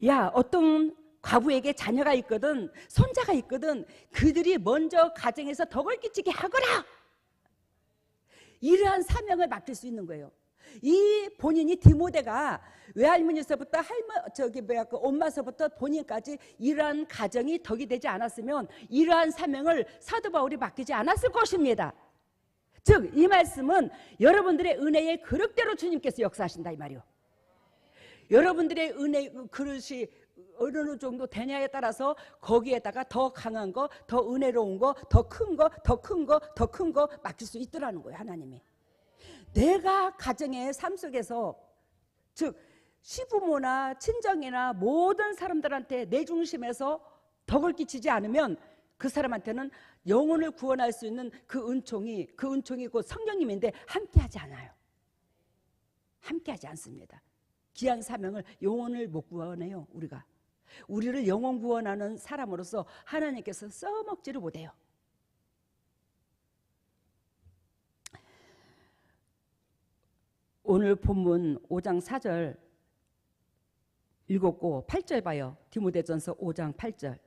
야 어떤 과부에게 자녀가 있거든 손자가 있거든 그들이 먼저 가정에서 덕을 끼치게 하거라. 이러한 사명을 맡길 수 있는 거예요. 이 본인이 디모데가 외할머니서부터 엄마서부터 본인까지 이러한 가정이 덕이 되지 않았으면 이러한 사명을 사도 바울이 맡기지 않았을 것입니다. 즉 이 말씀은 여러분들의 은혜의 그릇대로 주님께서 역사하신다 이 말이요. 여러분들의 은혜 그릇이 어느 정도 되냐에 따라서 거기에다가 더 강한 거, 더 은혜로운 거, 더 큰 거, 더 큰 거, 더 큰 거 맡길 수 있더라는 거예요 하나님이. 내가 가정의 삶 속에서, 즉 시부모나 친정이나 모든 사람들한테 내 중심에서 덕을 끼치지 않으면 그 사람한테는 영혼을 구원할 수 있는 그 은총이 곧 성령님인데 함께하지 않아요. 함께하지 않습니다. 귀한 사명을, 영혼을 못 구원해요. 우리를 영혼 구원하는 사람으로서 하나님께서 써먹지를 못해요. 오늘 본문 5장 4절 읽었고 8절 봐요. 디모데전서 5장 8절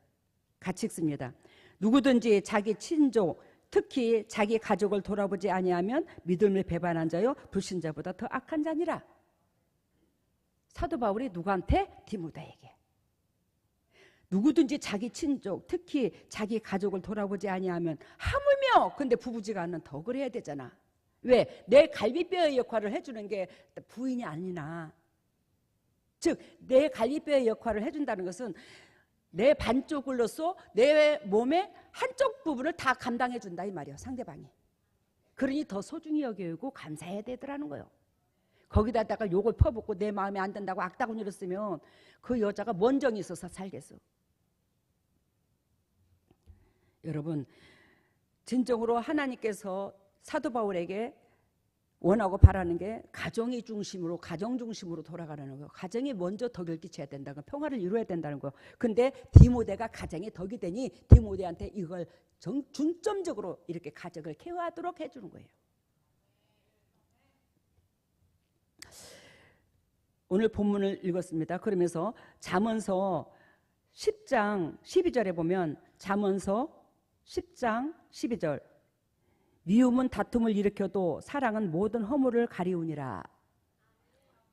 같이 읽습니다. 누구든지 자기 친족, 특히 자기 가족을 돌아보지 아니하면 믿음을 배반한 자요 불신자보다 더 악한 자니라. 사도 바울이 누구한테? 디모데에게. 누구든지 자기 친족, 특히 자기 가족을 돌아보지 아니하면, 하물며 근데 부부지가 않는 덕을 해야 되잖아. 왜? 내 갈비뼈의 역할을 해주는 게 부인이 아니나, 즉 내 갈비뼈의 역할을 해준다는 것은 내 반쪽으로서 내 몸의 한쪽 부분을 다 감당해 준다 이 말이에요, 상대방이. 그러니 더 소중히 여기고 감사해야 되더라는 거예요. 거기다가 욕을 퍼붓고 내 마음에 안 든다고 악다구니를 쓰면 그 여자가 뭔 정이 있어서 살겠어. 여러분, 진정으로 하나님께서 사도 바울에게 원하고 바라는 게 가정 중심으로 돌아가라는 거예요. 가정이 먼저 덕을 끼쳐야 된다는 거예요. 평화를 이루어야 된다는 거예요. 근데 디모데가 가정의 덕이 되니 디모데한테 이걸 중점적으로 이렇게 가정을 케어하도록 해주는 거예요. 오늘 본문을 읽었습니다. 그러면서 잠언서 10장 12절에 보면, 잠언서 10장 12절, 미움은 다툼을 일으켜도 사랑은 모든 허물을 가리우니라.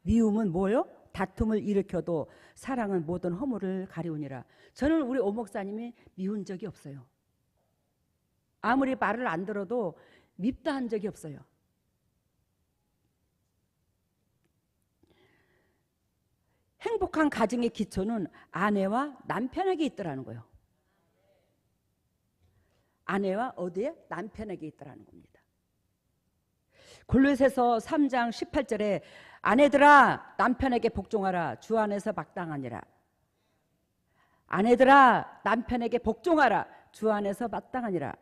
미움은 뭐요? 다툼을 일으켜도 사랑은 모든 허물을 가리우니라. 저는 우리 오 목사님이 미운 적이 없어요. 아무리 말을 안 들어도 밉다 한 적이 없어요. 행복한 가정의 기초는 아내와 남편에게 있더라는 거예요. 아내와 어디에? 남편에게 있더라는 겁니다. 골로새서 3장 18절에 아내들아 남편에게 복종하라, 주 안에서 마땅하니라. 아내들아 남편에게 복종하라, 주 안에서 마땅하니라.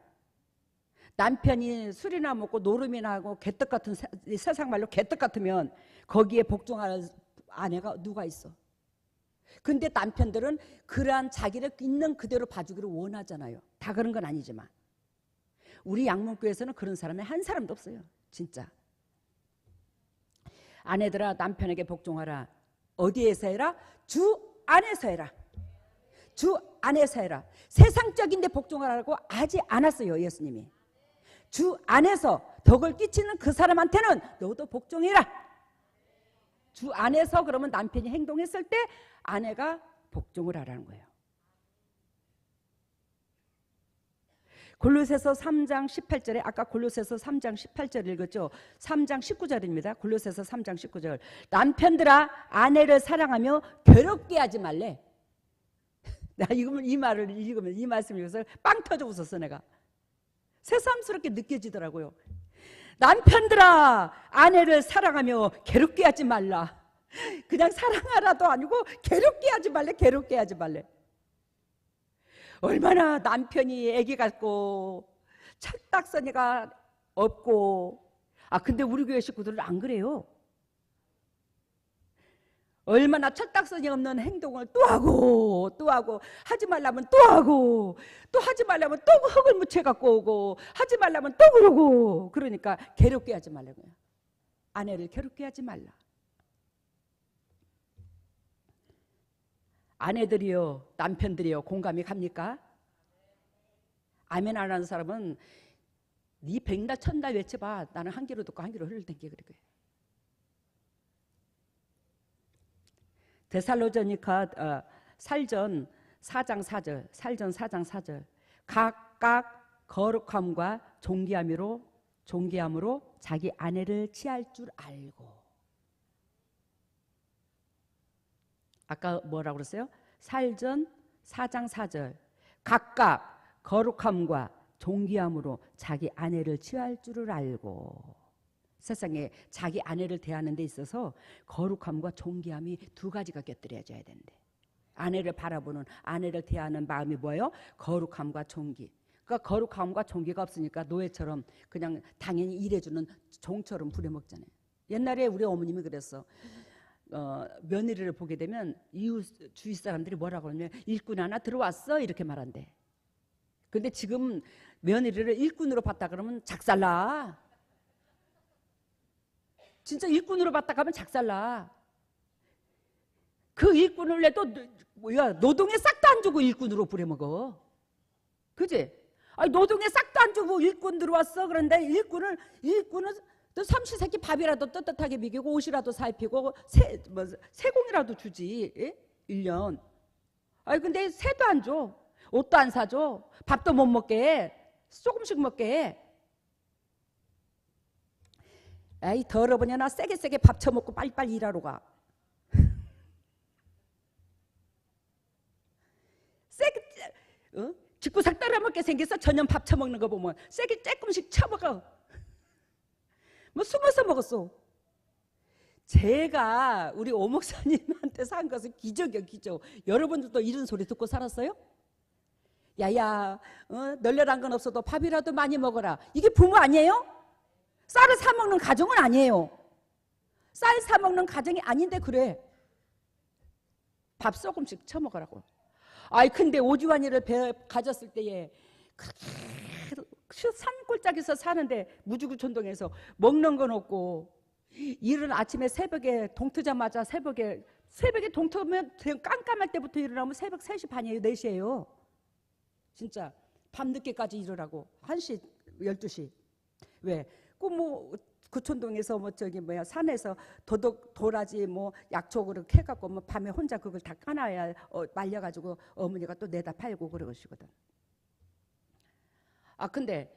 남편이 술이나 먹고 노름이나 하고 개떡 같은, 세상 말로 개떡 같으면 거기에 복종할 아내가 누가 있어? 근데 남편들은 그러한 자기를 있는 그대로 봐주기를 원하잖아요. 다 그런 건 아니지만 우리 양문교에서는 그런 사람이 한 사람도 없어요. 진짜. 아내들아 남편에게 복종하라. 어디에서 해라? 주 안에서 해라. 주 안에서 해라. 세상적인 데 복종하라고 하지 않았어요, 예수님이. 주 안에서 덕을 끼치는 그 사람한테는 너도 복종해라. 주 안에서. 그러면 남편이 행동했을 때 아내가 복종을 하라는 거예요. 골로새서 3장 18절에, 아까 골로새서 3장 18절 읽었죠. 3장 19절입니다. 골로새서 3장 19절. 남편들아 아내를 사랑하며 괴롭게 하지 말래. 나 이 말을 읽으면, 이 말씀을 읽어서 빵 터져 웃었어 내가. 새삼스럽게 느껴지더라고요. 남편들아 아내를 사랑하며 괴롭게 하지 말라. 그냥 사랑하라도 아니고 괴롭게 하지 말래. 괴롭게 하지 말래. 얼마나 남편이 애기 같고 철딱서니가 없고. 근데 우리 교회 식구들은 안 그래요. 얼마나 철딱서니 없는 행동을 또 하고 또 하고, 하지 말라면 또 하고, 또 하지 말라면 또 흙을 묻혀 갖고 오고, 하지 말라면 또 그러고. 그러니까 괴롭게 하지 말라고요. 아내를 괴롭게 하지 말라. 아내들이요 남편들이요 공감이 갑니까? 아멘 안 하는 사람은 네 백날 천날 외쳐봐. 나는 한 귀로 듣고 한 귀로 흘릴 땡겨. 그래. 데살로니가 살전 4장 4절, 살전 4장 4절. 각각 거룩함과 존귀함으로 자기 아내를 취할 줄 알고. 아까 뭐라고 그랬어요? 살전 4장 4절. 각각 거룩함과 존귀함으로 자기 아내를 취할 줄을 알고. 세상에 자기 아내를 대하는 데 있어서 거룩함과 존귀함이 두 가지가 곁들여져야 된대. 아내를 바라보는, 아내를 대하는 마음이 뭐예요? 거룩함과 존귀. 그러니까 거룩함과 존귀가 없으니까 노예처럼 그냥 당연히 일해주는 종처럼 부려먹잖아요. 옛날에 우리 어머님이 그랬어. 며느리를 보게 되면 이웃 주위 사람들이 뭐라고 그러냐면 일꾼 하나 들어왔어 이렇게 말한대. 근데 지금 며느리를 일꾼으로 봤다 그러면 작살나. 진짜 일꾼으로 봤다 가면 작살나. 그 일꾼을 내도 뭐야 노동에 싹도 안 주고 일꾼으로 부려먹어. 그지? 아니 노동에 싹도 안 주고 일꾼 들어왔어. 그런데 일꾼은 또 삼시세끼 밥이라도 떳떳하게 먹이고 옷이라도 살피고 세공이라도 주지. 예? 1년. 아니 근데 새도 안 줘. 옷도 안 사줘. 밥도 못 먹게 해. 조금씩 먹게 해. 에이 더러우냐 세게 밥 처먹고 빨리빨리 일하러 가. 세게 죽고 삭 따라먹게 생겼어. 저녁 밥 처먹는 거 보면 세게 조금씩 처먹어. 뭐 숨어서 먹었어. 제가 우리 오 목사님한테 산 것은 기적이야 기적. 여러분들도 이런 소리 듣고 살았어요? 야야 널널한 건 없어도 밥이라도 많이 먹어라. 이게 부모 아니에요? 쌀을 사 먹는 가정은 아니에요. 쌀 사 먹는 가정이 아닌데 그래. 밥 조금씩 처먹으라고. 아이 근데 오지환이를 가졌을 때에 산골짜기에서 사는데 무주구촌동에서 먹는 건 없고 일은 아침에 새벽에 동트자마자 새벽에 동트면 깜깜할 때부터 일어나면 새벽 3시 반이에요 4시에요. 진짜 밤늦게까지 일을 하고 1시 12시. 왜? 뭐 구촌동에서 뭐 저기 뭐야 산에서 도라지 뭐 약초를 캐갖고 뭐 밤에 혼자 그걸 다 까놔야 말려가지고 어머니가 또 내다 팔고 그러시거든. 아 근데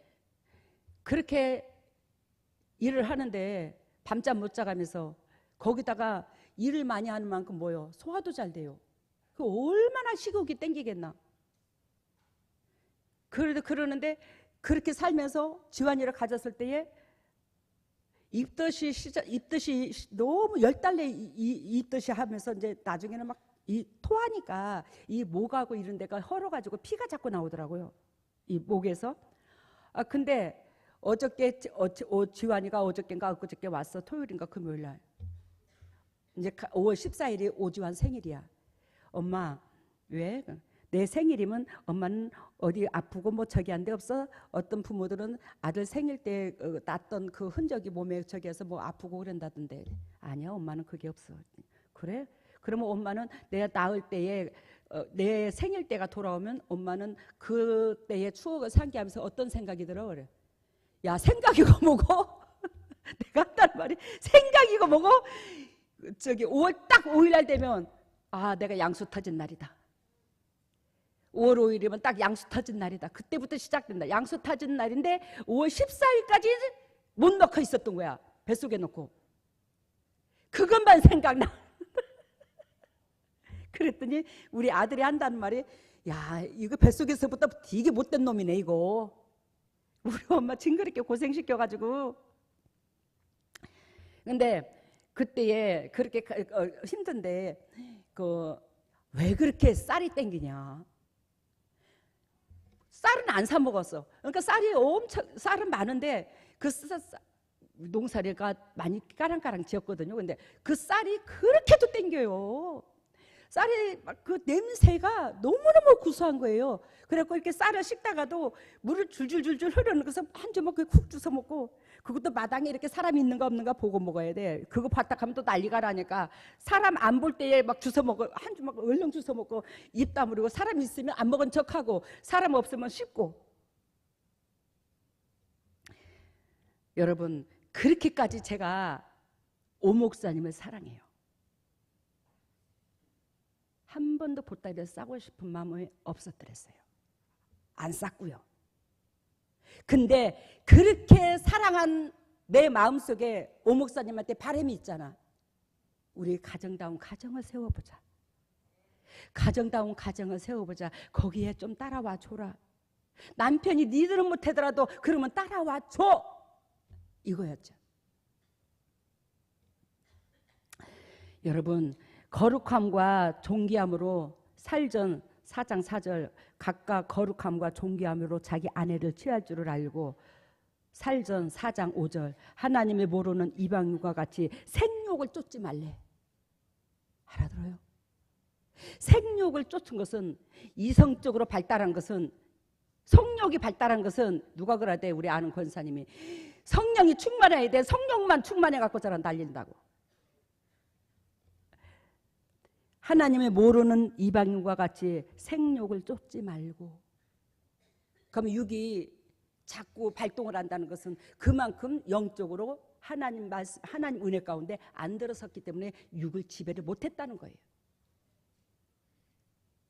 그렇게 일을 하는데 밤잠 못 자가면서 거기다가 일을 많이 하는 만큼 뭐요? 소화도 잘 돼요. 그 얼마나 식욕이 땡기겠나. 그러는데 그렇게 살면서 지환이를 가졌을 때에 입덧이 너무 10달래 입덧이 하면서 이제 나중에는 막 이 토하니까 이 목하고 이런 데가 헐어가지고 피가 자꾸 나오더라고요. 이 목에서. 아 근데 어저께 지환이가 어저께인가 엊그저께 왔어. 토요일인가 금요일날. 이제 5월 14일이 오지환 생일이야. 엄마 왜? 내 생일이면 엄마는 어디 아프고 뭐 저기 한 데 없어? 어떤 부모들은 아들 생일 때 났던 그 흔적이 몸에 저기에서 뭐 아프고 그런다던데. 아니야 엄마는 그게 없어. 그래? 그러면 엄마는 내가 낳을 때에 내 생일 때가 돌아오면 엄마는 그때의 추억을 상기하면서 어떤 생각이 들어? 그래. 야 생각이고 뭐고? 내가 한다는 말이 생각이고 뭐고? 저기 5월 딱 5일날 되면 아 내가 양수 터진 날이다. 5월 5일이면 딱 양수 터진 날이다. 그때부터 시작된다. 양수 터진 날인데 5월 14일까지 못 넣고 있었던 거야. 뱃속에 넣고. 그것만 생각나. 그랬더니 우리 아들이 한다는 말이 야 이거 뱃속에서부터 되게 못된 놈이네 이거. 우리 엄마 징그럽게 고생시켜가지고. 근데 그때에 그렇게 힘든데 왜 그렇게 쌀이 땡기냐. 쌀은 안 사 먹었어. 그러니까 쌀은 많은데 그 농사리가 많이 까랑까랑 지었거든요. 근데 그 쌀이 그렇게도 땡겨요. 쌀이 그 냄새가 너무너무 구수한 거예요. 그래갖고 이렇게 쌀을 씻다가도 물을 줄줄줄줄 흐르면서 한 주먹 쿡 주워 먹고 그것도 마당에 이렇게 사람이 있는가 없는가 보고 먹어야 돼. 그거 봤다 하면 또 난리가 나니까 사람 안 볼 때에 막 주워 먹어. 한 주먹 얼렁 주워 먹고 입 다물고 사람 있으면 안 먹은 척하고 사람 없으면 씹고. 여러분 그렇게까지 제가 오 목사님을 사랑해요. 한 번도 보따리를 싸고 싶은 마음이 없었더랬어요. 안 쌌고요. 근데 그렇게 사랑한 내 마음속에 오 목사님한테 바람이 있잖아. 우리 가정다운 가정을 세워보자. 가정다운 가정을 세워보자. 거기에 좀 따라와 줘라. 남편이 니들은 못하더라도 그러면 따라와 줘. 이거였죠. 여러분, 거룩함과 존귀함으로 살전 4장 4절 각각 거룩함과 존귀함으로 자기 아내를 취할 줄을 알고 살전 4장 5절 하나님의 모르는 이방인과 같이 생욕을 쫓지 말래. 알아들어요? 생욕을 쫓은 것은 이성적으로 발달한 것은 성욕이 발달한 것은 누가 그러대? 우리 아는 권사님이 성령이 충만해야 돼. 성령만 충만해 갖고 저런 달린다고. 하나님의 모르는 이방인과 같이 생욕을 쫓지 말고. 그럼 육이 자꾸 발동을 한다는 것은 그만큼 영적으로 하나님 말씀, 하나님 은혜 가운데 안 들어섰기 때문에 육을 지배를 못했다는 거예요.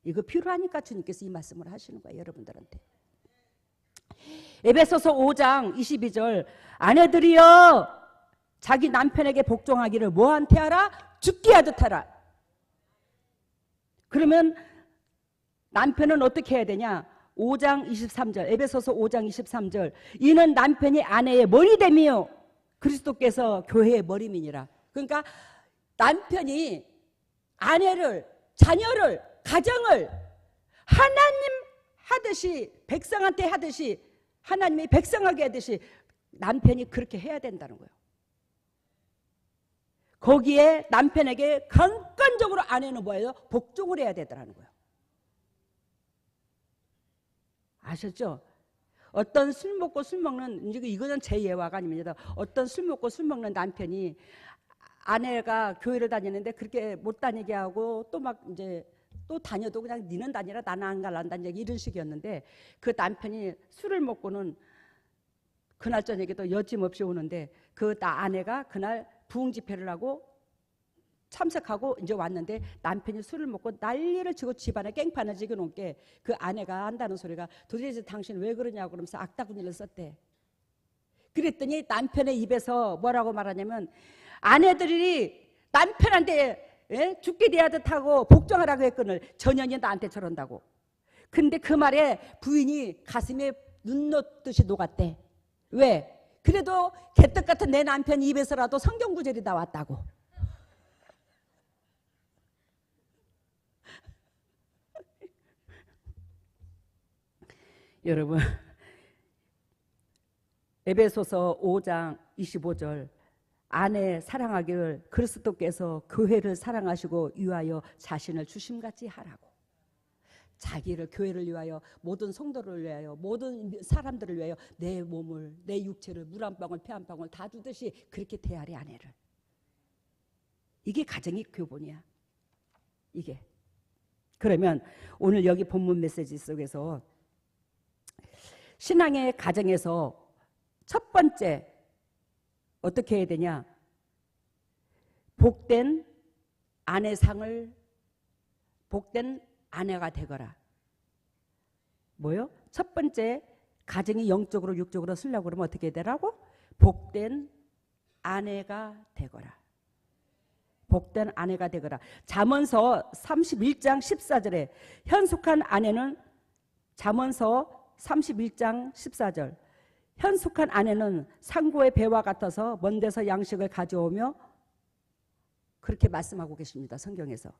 이거 필요하니까 주님께서 이 말씀을 하시는 거예요, 여러분들한테. 에베소서 5장 22절 아내들이여 자기 남편에게 복종하기를 뭐한테 하라? 죽게 하듯 하라. 그러면 남편은 어떻게 해야 되냐? 5장 23절 에베소서 5장 23절 이는 남편이 아내의 머리됨이요 그리스도께서 교회의 머리민이라. 그러니까 남편이 아내를, 자녀를, 가정을 하나님 하듯이, 백성한테 하듯이, 하나님이 백성하게 하듯이 남편이 그렇게 해야 된다는 거예요. 거기에 남편에게 강권적으로 아내는 뭐예요? 복종을 해야 되더라는 거예요. 아셨죠? 어떤 술 먹고 술 먹는, 이거는 제 예화가 아닙니다. 어떤 술 먹고 술 먹는 남편이 아내가 교회를 다니는데 그렇게 못 다니게 하고 또 막 이제 또 다녀도 그냥 니는 다니라 나는 안 갈란다는 얘기 이런 식이었는데 그 남편이 술을 먹고는 그날 저녁에도 여짐없이 오는데 그 아내가 그날 부흥 집회를 하고 참석하고 이제 왔는데 남편이 술을 먹고 난리를 치고 집안에 깽판을 지겨놓은 게 그 아내가 한다는 소리가 도대체 당신 왜 그러냐고 그러면서 악다구니를 썼대. 그랬더니 남편의 입에서 뭐라고 말하냐면 아내들이 남편한테 죽게 돼야 듯하고 복종하라고 했거늘 전현이 나한테 저런다고. 근데 그 말에 부인이 가슴에 눈 놓듯이 녹았대. 왜? 그래도 개떡 같은 내 남편 입에서라도 성경 구절이 나왔다고. 여러분, 에베소서 5장 25절 아내 사랑하기를 그리스도께서 교회를 사랑하시고 위하여 자신을 주심같이 하라고. 자기를, 교회를 위하여, 모든 성도를 위하여, 모든 사람들을 위하여 내 몸을, 내 육체를 물 한 방울 피 한 방울 다 주듯이 그렇게 대하래 아내를. 이게 가정의 교본이야. 이게. 그러면 오늘 여기 본문 메시지 속에서 신앙의 가정에서 첫 번째 어떻게 해야 되냐? 복된 아내상을, 복된 아내가 되거라. 뭐요? 첫 번째, 가정이 영적으로 육적으로 쓰려고 그러면 어떻게 되라고? 복된 아내가 되거라. 복된 아내가 되거라. 잠언서 31장 14절에 현숙한 아내는, 잠언서 31장 14절 현숙한 아내는 상고의 배와 같아서 먼 데서 양식을 가져오며, 그렇게 말씀하고 계십니다. 성경에서.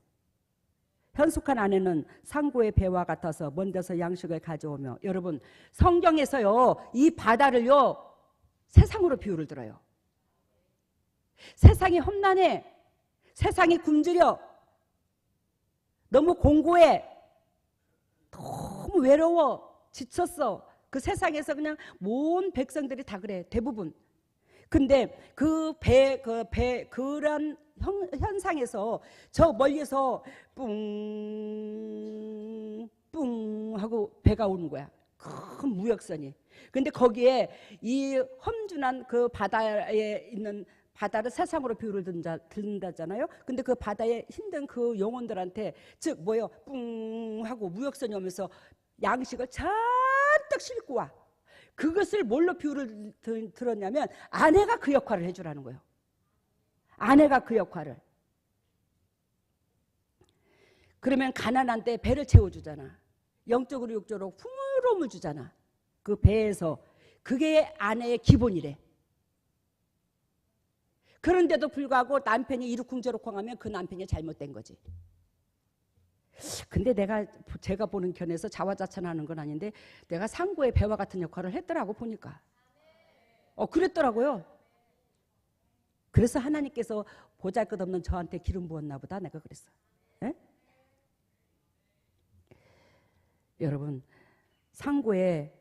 현숙한 아내는 상고의 배와 같아서 먼 데서 양식을 가져오며. 여러분, 성경에서요 이 바다를요 세상으로 비유를 들어요. 세상이 험난해, 세상이 굶주려, 너무 공고해, 너무 외로워, 지쳤어. 그 세상에서 그냥 모든 백성들이 다 그래, 대부분. 근데 그런 현상에서 저 멀리서 뿡 하고 배가 오는 거야. 큰 무역선이. 근데 거기에 이 험준한 그 바다에 있는, 바다를 세상으로 비유를 든다잖아요. 근데 그 바다에 힘든 그 영혼들한테, 즉 뭐요, 뿡 하고 무역선이 오면서 양식을 잔뜩 싣고 와. 그것을 뭘로 비유를 들었냐면 아내가 그 역할을 해주라는 거예요. 아내가 그 역할을. 그러면 가난한데 배를 채워주잖아. 영적으로 육적으로 풍요로움을 주잖아. 그 배에서. 그게 아내의 기본이래. 그런데도 불구하고 남편이 이러쿵저러쿵 하면 그 남편이 잘못된 거지. 근데 제가 보는 견해서 자화자찬하는 건 아닌데 내가 상고의 배와 같은 역할을 했더라고 보니까. 그랬더라고요. 그래서 하나님께서 보잘것없는 저한테 기름 부었나 보다 내가 그랬어. 에? 여러분 상고의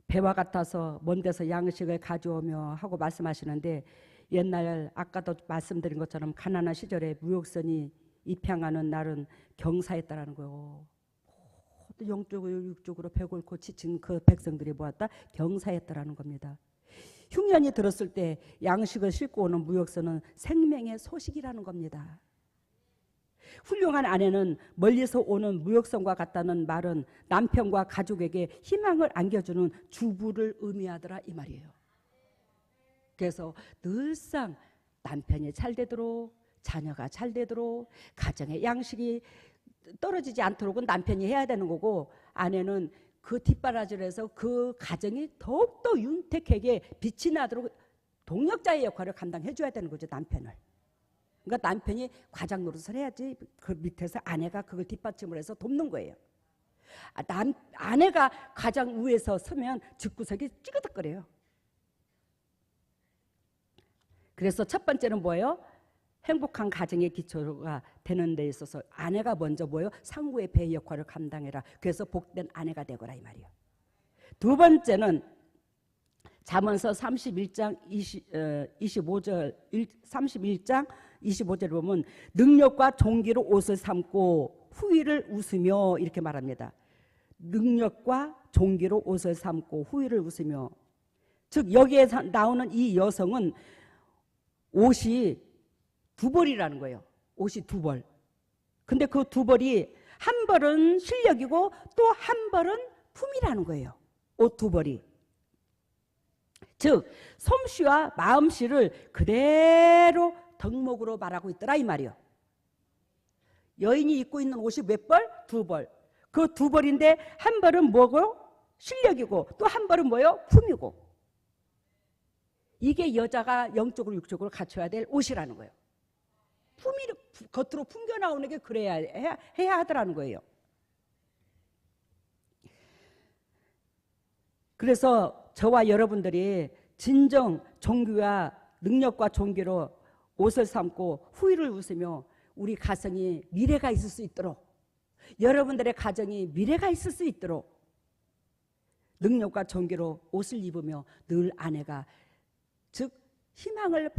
배와 같아서 먼 데서 양식을 가져오며 하고 말씀하시는데 옛날 아까도 말씀드린 것처럼 가난한 시절에 무역선이 입향하는 날은 경사했다라는 거예요. 영적으로 육적으로 배골고 지친 그 백성들이 보았다 경사했다라는 겁니다. 흉년이 들었을 때 양식을 싣고 오는 무역선은 생명의 소식이라는 겁니다. 훌륭한 아내는 멀리서 오는 무역선과 같다는 말은 남편과 가족에게 희망을 안겨주는 주부를 의미하더라 이 말이에요. 그래서 늘상 남편이 잘 되도록 자녀가 잘 되도록 가정의 양식이 떨어지지 않도록은 남편이 해야 되는 거고 아내는 그 뒷바라지를 해서 그 가정이 더욱더 윤택하게 빛이 나도록 동력자의 역할을 감당해 줘야 되는 거죠 남편을. 그러니까 남편이 과장 노릇을 해야지 그 밑에서 아내가 그걸 뒷받침을 해서 돕는 거예요. 아내가 가장 위에서 서면 집구석이 찌그덕거려요. 그래서 첫 번째는 뭐예요? 행복한 가정의 기초가 되는 데 있어서 아내가 먼저 뭐예요? 상구의 배 역할을 감당해라. 그래서 복된 아내가 되거라 이 말이에요. 두 번째는 잠언서 31장 25절에 보면 능력과 종기로 옷을 삼고 후의를 웃으며 이렇게 말합니다. 능력과 종기로 옷을 삼고 후의를 웃으며 즉 여기에 나오는 이 여성은 옷이 두 벌이라는 거예요. 옷이 두 벌. 근데 그 두 벌이 한 벌은 실력이고 또 한 벌은 품이라는 거예요. 옷 두 벌이. 즉 솜씨와 마음씨를 그대로 덕목으로 말하고 있더라 이 말이요. 여인이 입고 있는 옷이 몇 벌? 두 벌. 그 두 벌인데 한 벌은 뭐고? 실력이고 또 한 벌은 뭐요? 품이고. 이게 여자가 영적으로 육적으로 갖춰야 될 옷이라는 거예요. 품이 겉으로 풍겨 나오는 게 그래야 해야 하더라는 거예요. 그래서 저와 여러분들이 진정 종교와 능력과 종교로 옷을 삼고 후의를 웃으며 우리 가정이 미래가 있을 수 있도록 여러분들의 가정이 미래가 있을 수 있도록 능력과 종교로 옷을 입으며 늘 아내가 즉 희망을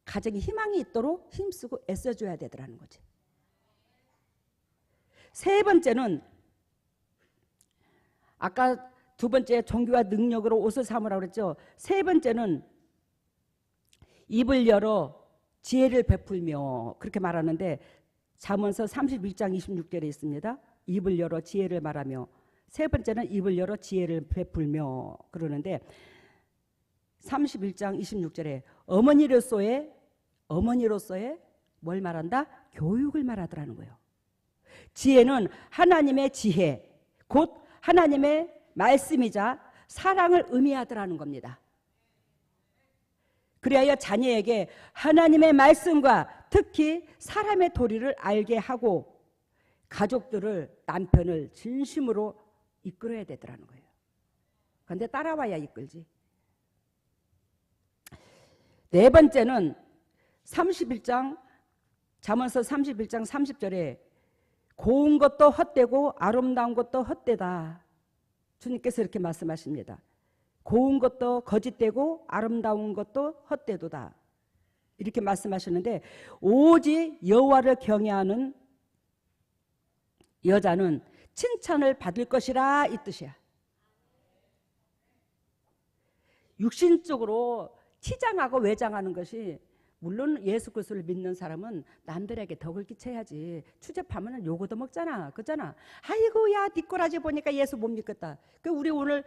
가정에 희망이 있도록 힘쓰고 애써줘야 되더라는 거지. 세 번째는 아까 두 번째 종교와 능력으로 옷을 삼으라고 그랬죠. 세 번째는 입을 열어 지혜를 베풀며 그렇게 말하는데 잠언서 31장 26절에 있습니다. 입을 열어 지혜를 말하며 세 번째는 입을 열어 지혜를 베풀며 그러는데 31장 26절에 어머니로서의 뭘 말한다? 교육을 말하더라는 거예요. 지혜는 하나님의 지혜, 곧 하나님의 말씀이자 사랑을 의미하더라는 겁니다. 그리하여 자녀에게 하나님의 말씀과 특히 사람의 도리를 알게 하고 가족들을 남편을 진심으로 이끌어야 되더라는 거예요. 그런데 따라와야 이끌지. 네 번째는 잠언서 31장 30절에 고운 것도 헛되고 아름다운 것도 헛되다. 주님께서 이렇게 말씀하십니다. 고운 것도 거짓되고 아름다운 것도 헛되도다. 이렇게 말씀하시는데 오직 여호와를 경외하는 여자는 칭찬을 받을 것이라 이 뜻이야. 육신적으로 치장하고 외장하는 것이 물론 예수 그리스도를 믿는 사람은 남들에게 덕을 끼쳐야지. 추접하면 요거도 먹잖아. 그잖아. 아이고 야 네 꼬라지 보니까 예수 못 믿겠다. 그 우리 오늘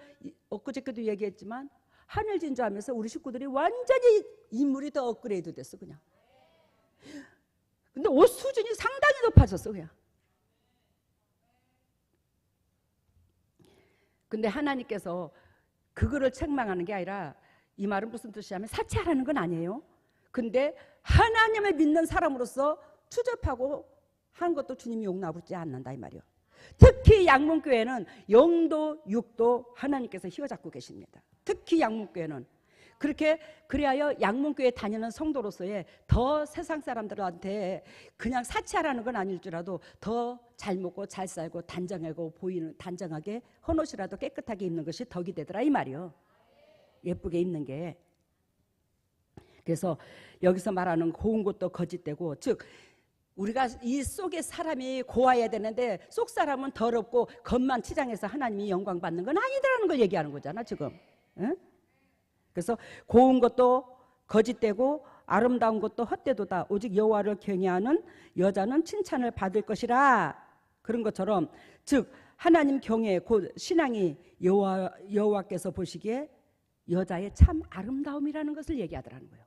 엊그저께도 얘기했지만 하늘 진주하면서 우리 식구들이 완전히 인물이 더 업그레이드 됐어 그냥. 근데 옷 수준이 상당히 높아졌어 그냥. 근데 하나님께서 그거를 책망하는 게 아니라 이 말은 무슨 뜻이냐면 사치하라는 건 아니에요. 근데 하나님을 믿는 사람으로서 추접하고 하는 것도 주님이 용납하지 않는다 이 말이요. 특히 양문교회는 영도 육도 하나님께서 휘어잡고 계십니다. 특히 양문교회는 그렇게 그리하여 양문교회 다니는 성도로서의 더 세상 사람들한테 그냥 사치하라는 건 아닐 줄라도 더 잘 먹고 잘 살고 단정하게 헌옷이라도 깨끗하게 입는 것이 덕이 되더라 이 말이요. 예쁘게 입는 게. 그래서 여기서 말하는 고운 것도 거짓되고, 즉 우리가 이 속에 사람이 고와야 되는데 속 사람은 더럽고 겉만 치장해서 하나님이 영광 받는 건 아니더라는 걸 얘기하는 거잖아 지금. 응? 그래서 고운 것도 거짓되고 아름다운 것도 헛되도다. 오직 여호와를 경외하는 여자는 칭찬을 받을 것이라. 그런 것처럼 즉 하나님 경외 곧 신앙이 여호와께서 보시기에 여자의 참 아름다움이라는 것을 얘기하더라는 거예요.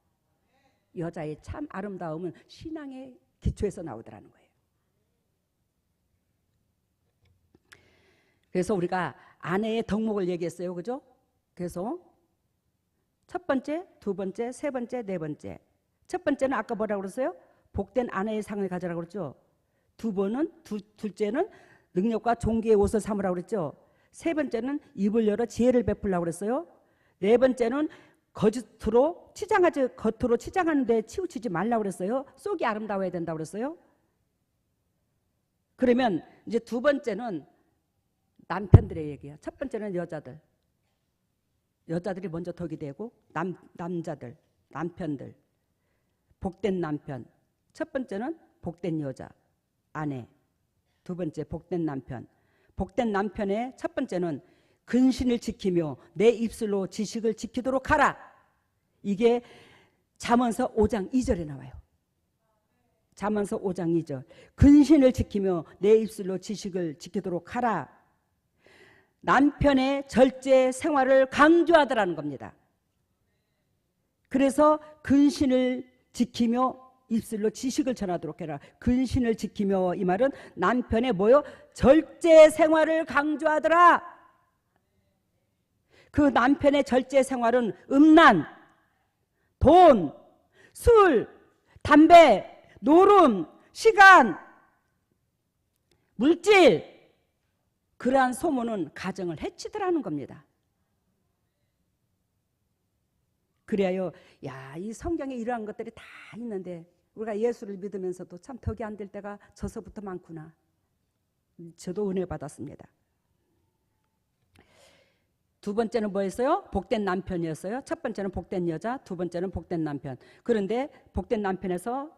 여자의 참 아름다움은 신앙의 기초에서 나오더라는 거예요. 그래서 우리가 아내의 덕목을 얘기했어요. 그죠? 그래서 첫 번째, 두 번째, 세 번째, 네 번째. 첫 번째는 아까 뭐라고 그랬어요? 복된 아내의 상을 가져라고 그랬죠. 둘째는 능력과 종기의 옷을 삼으라고 그랬죠. 세 번째는 입을 열어 지혜를 베풀라고 그랬어요. 네 번째는 겉으로 치장하는 데 치우치지 말라고 그랬어요. 속이 아름다워야 된다고 그랬어요. 그러면 이제 두 번째는 남편들의 얘기예요. 첫 번째는 여자들이 먼저 덕이 되고 남자들, 남편들, 복된 남편. 첫 번째는 복된 여자, 아내. 두 번째 복된 남편. 복된 남편의 첫 번째는 근신을 지키며 내 입술로 지식을 지키도록 하라. 이게 잠언서 5장 2절에 나와요. 잠언서 5장 2절. 근신을 지키며 내 입술로 지식을 지키도록 하라. 남편의 절제 생활을 강조하더라는 겁니다. 그래서 근신을 지키며 입술로 지식을 전하도록 해라. 근신을 지키며 이 말은 남편의 뭐요? 절제 생활을 강조하더라. 그 남편의 절제 생활은 음란, 돈, 술, 담배, 노름, 시간, 물질, 그러한 소문은 가정을 해치더라는 겁니다. 그래야 이 성경에 이러한 것들이 다 있는데 우리가 예수를 믿으면서도 참 덕이 안 될 때가 저서부터 많구나. 저도 은혜 받았습니다. 두 번째는 뭐였어요? 복된 남편이었어요. 첫 번째는 복된 여자, 두 번째는 복된 남편. 그런데 복된 남편에서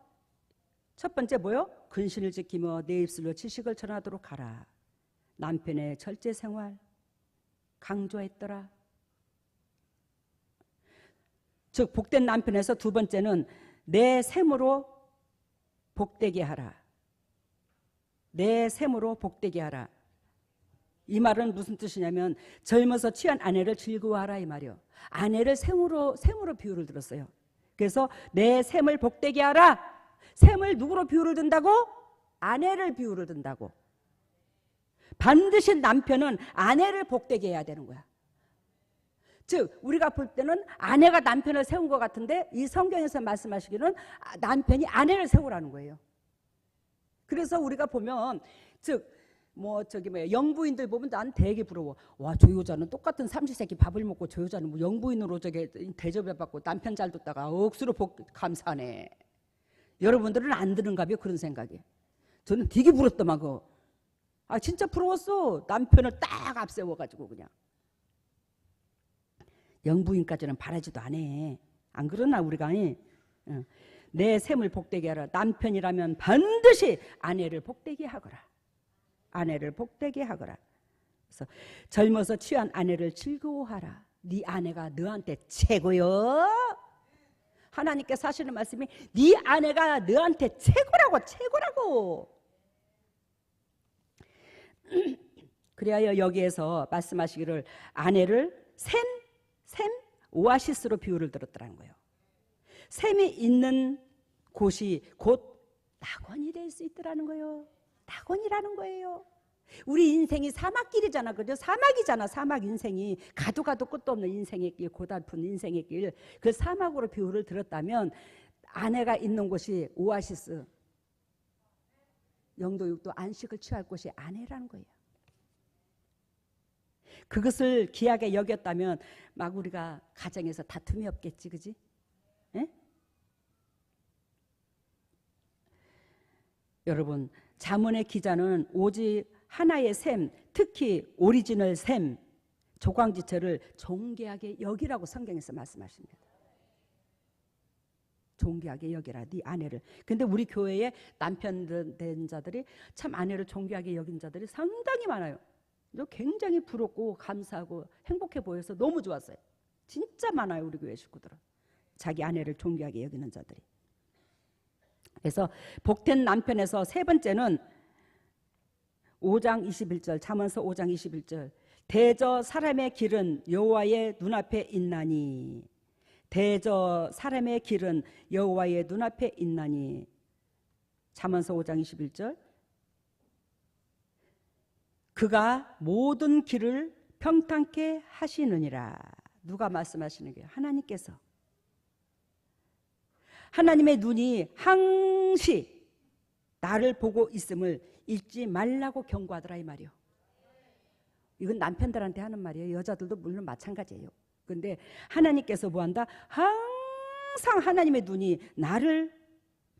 첫 번째 뭐요? 근신을 지키며 내 입술로 지식을 전하도록 하라. 남편의 절제 생활 강조했더라. 즉 복된 남편에서 두 번째는 내 셈으로 복되게 하라. 내 셈으로 복되게 하라. 이 말은 무슨 뜻이냐면 젊어서 취한 아내를 즐거워하라 이 말이요. 아내를 셈으로 비유를 들었어요. 그래서 내 셈을 복되게 하라. 셈을 누구로 비유를 든다고? 아내를 비유를 든다고. 반드시 남편은 아내를 복되게 해야 되는 거야. 즉 우리가 볼 때는 아내가 남편을 세운 것 같은데 이 성경에서 말씀하시기는 남편이 아내를 세우라는 거예요. 그래서 우리가 보면 즉 영부인들 보면 난 되게 부러워. 와, 저 여자는 똑같은 삼시세끼 밥을 먹고 저 여자는 뭐 영부인으로 대접해받고 남편 잘 뒀다가 억수로 감사하네. 여러분들은 안 드는가요? 그런 생각이. 저는 되게 부럽더만 그거. 진짜 부러웠어. 남편을 딱 앞세워가지고 그냥. 영부인까지는 바라지도 않아. 안 그러나 우리가. 내 셈을 복되게 하라. 남편이라면 반드시 아내를 복되게 하거라. 아내를 복되게 하거라. 그래서 젊어서 취한 아내를 즐거워하라. 네 아내가 너한테 최고요. 하나님께서 하시는 말씀이 네 아내가 너한테 최고라고. 그래야 여기에서 말씀하시기를 아내를 샘 오아시스로 비유를 들었더라는 거예요. 샘이 있는 곳이 곧 낙원이 될 수 있더라는 거예요. 낙원이라는 거예요. 우리 인생이 사막길이잖아. 그죠? 사막이잖아. 사막 인생이 가도 끝도 없는 인생의 길, 고달픈 인생의 길. 그 사막으로 비유를 들었다면 아내가 있는 곳이 오아시스, 영도육도 안식을 취할 곳이 아내라는 거예요. 그것을 귀하게 여겼다면 막 우리가 가정에서 다툼이 없겠지, 그지? 에? 여러분, 잠언의 기자는 오직 하나의 셈, 특히 오리지널 셈, 조광지처를 존귀하게 여기라고 성경에서 말씀하십니다. 존귀하게 여기라 네 아내를. 근데 우리 교회에 남편 된 자들이 참 아내를 존귀하게 여긴 자들이 상당히 많아요. 굉장히 부럽고 감사하고 행복해 보여서 너무 좋았어요. 진짜 많아요, 우리 교회 식구들은. 자기 아내를 존귀하게 여기는 자들이. 그래서 복된 남편에서 세 번째는 5장 21절, 잠언서 5장 21절. 대저 사람의 길은 여호와의 눈앞에 있나니, 대저 사람의 길은 여호와의 눈앞에 있나니. 잠언서 5장 21절. 그가 모든 길을 평탄케 하시느니라. 누가 말씀하시는 거예요? 하나님께서. 하나님의 눈이 항시 나를 보고 있음을 잊지 말라고 경고하더라, 이 말이요. 이건 남편들한테 하는 말이에요. 여자들도 물론 마찬가지예요. 그런데 하나님께서 뭐한다? 항상 하나님의 눈이 나를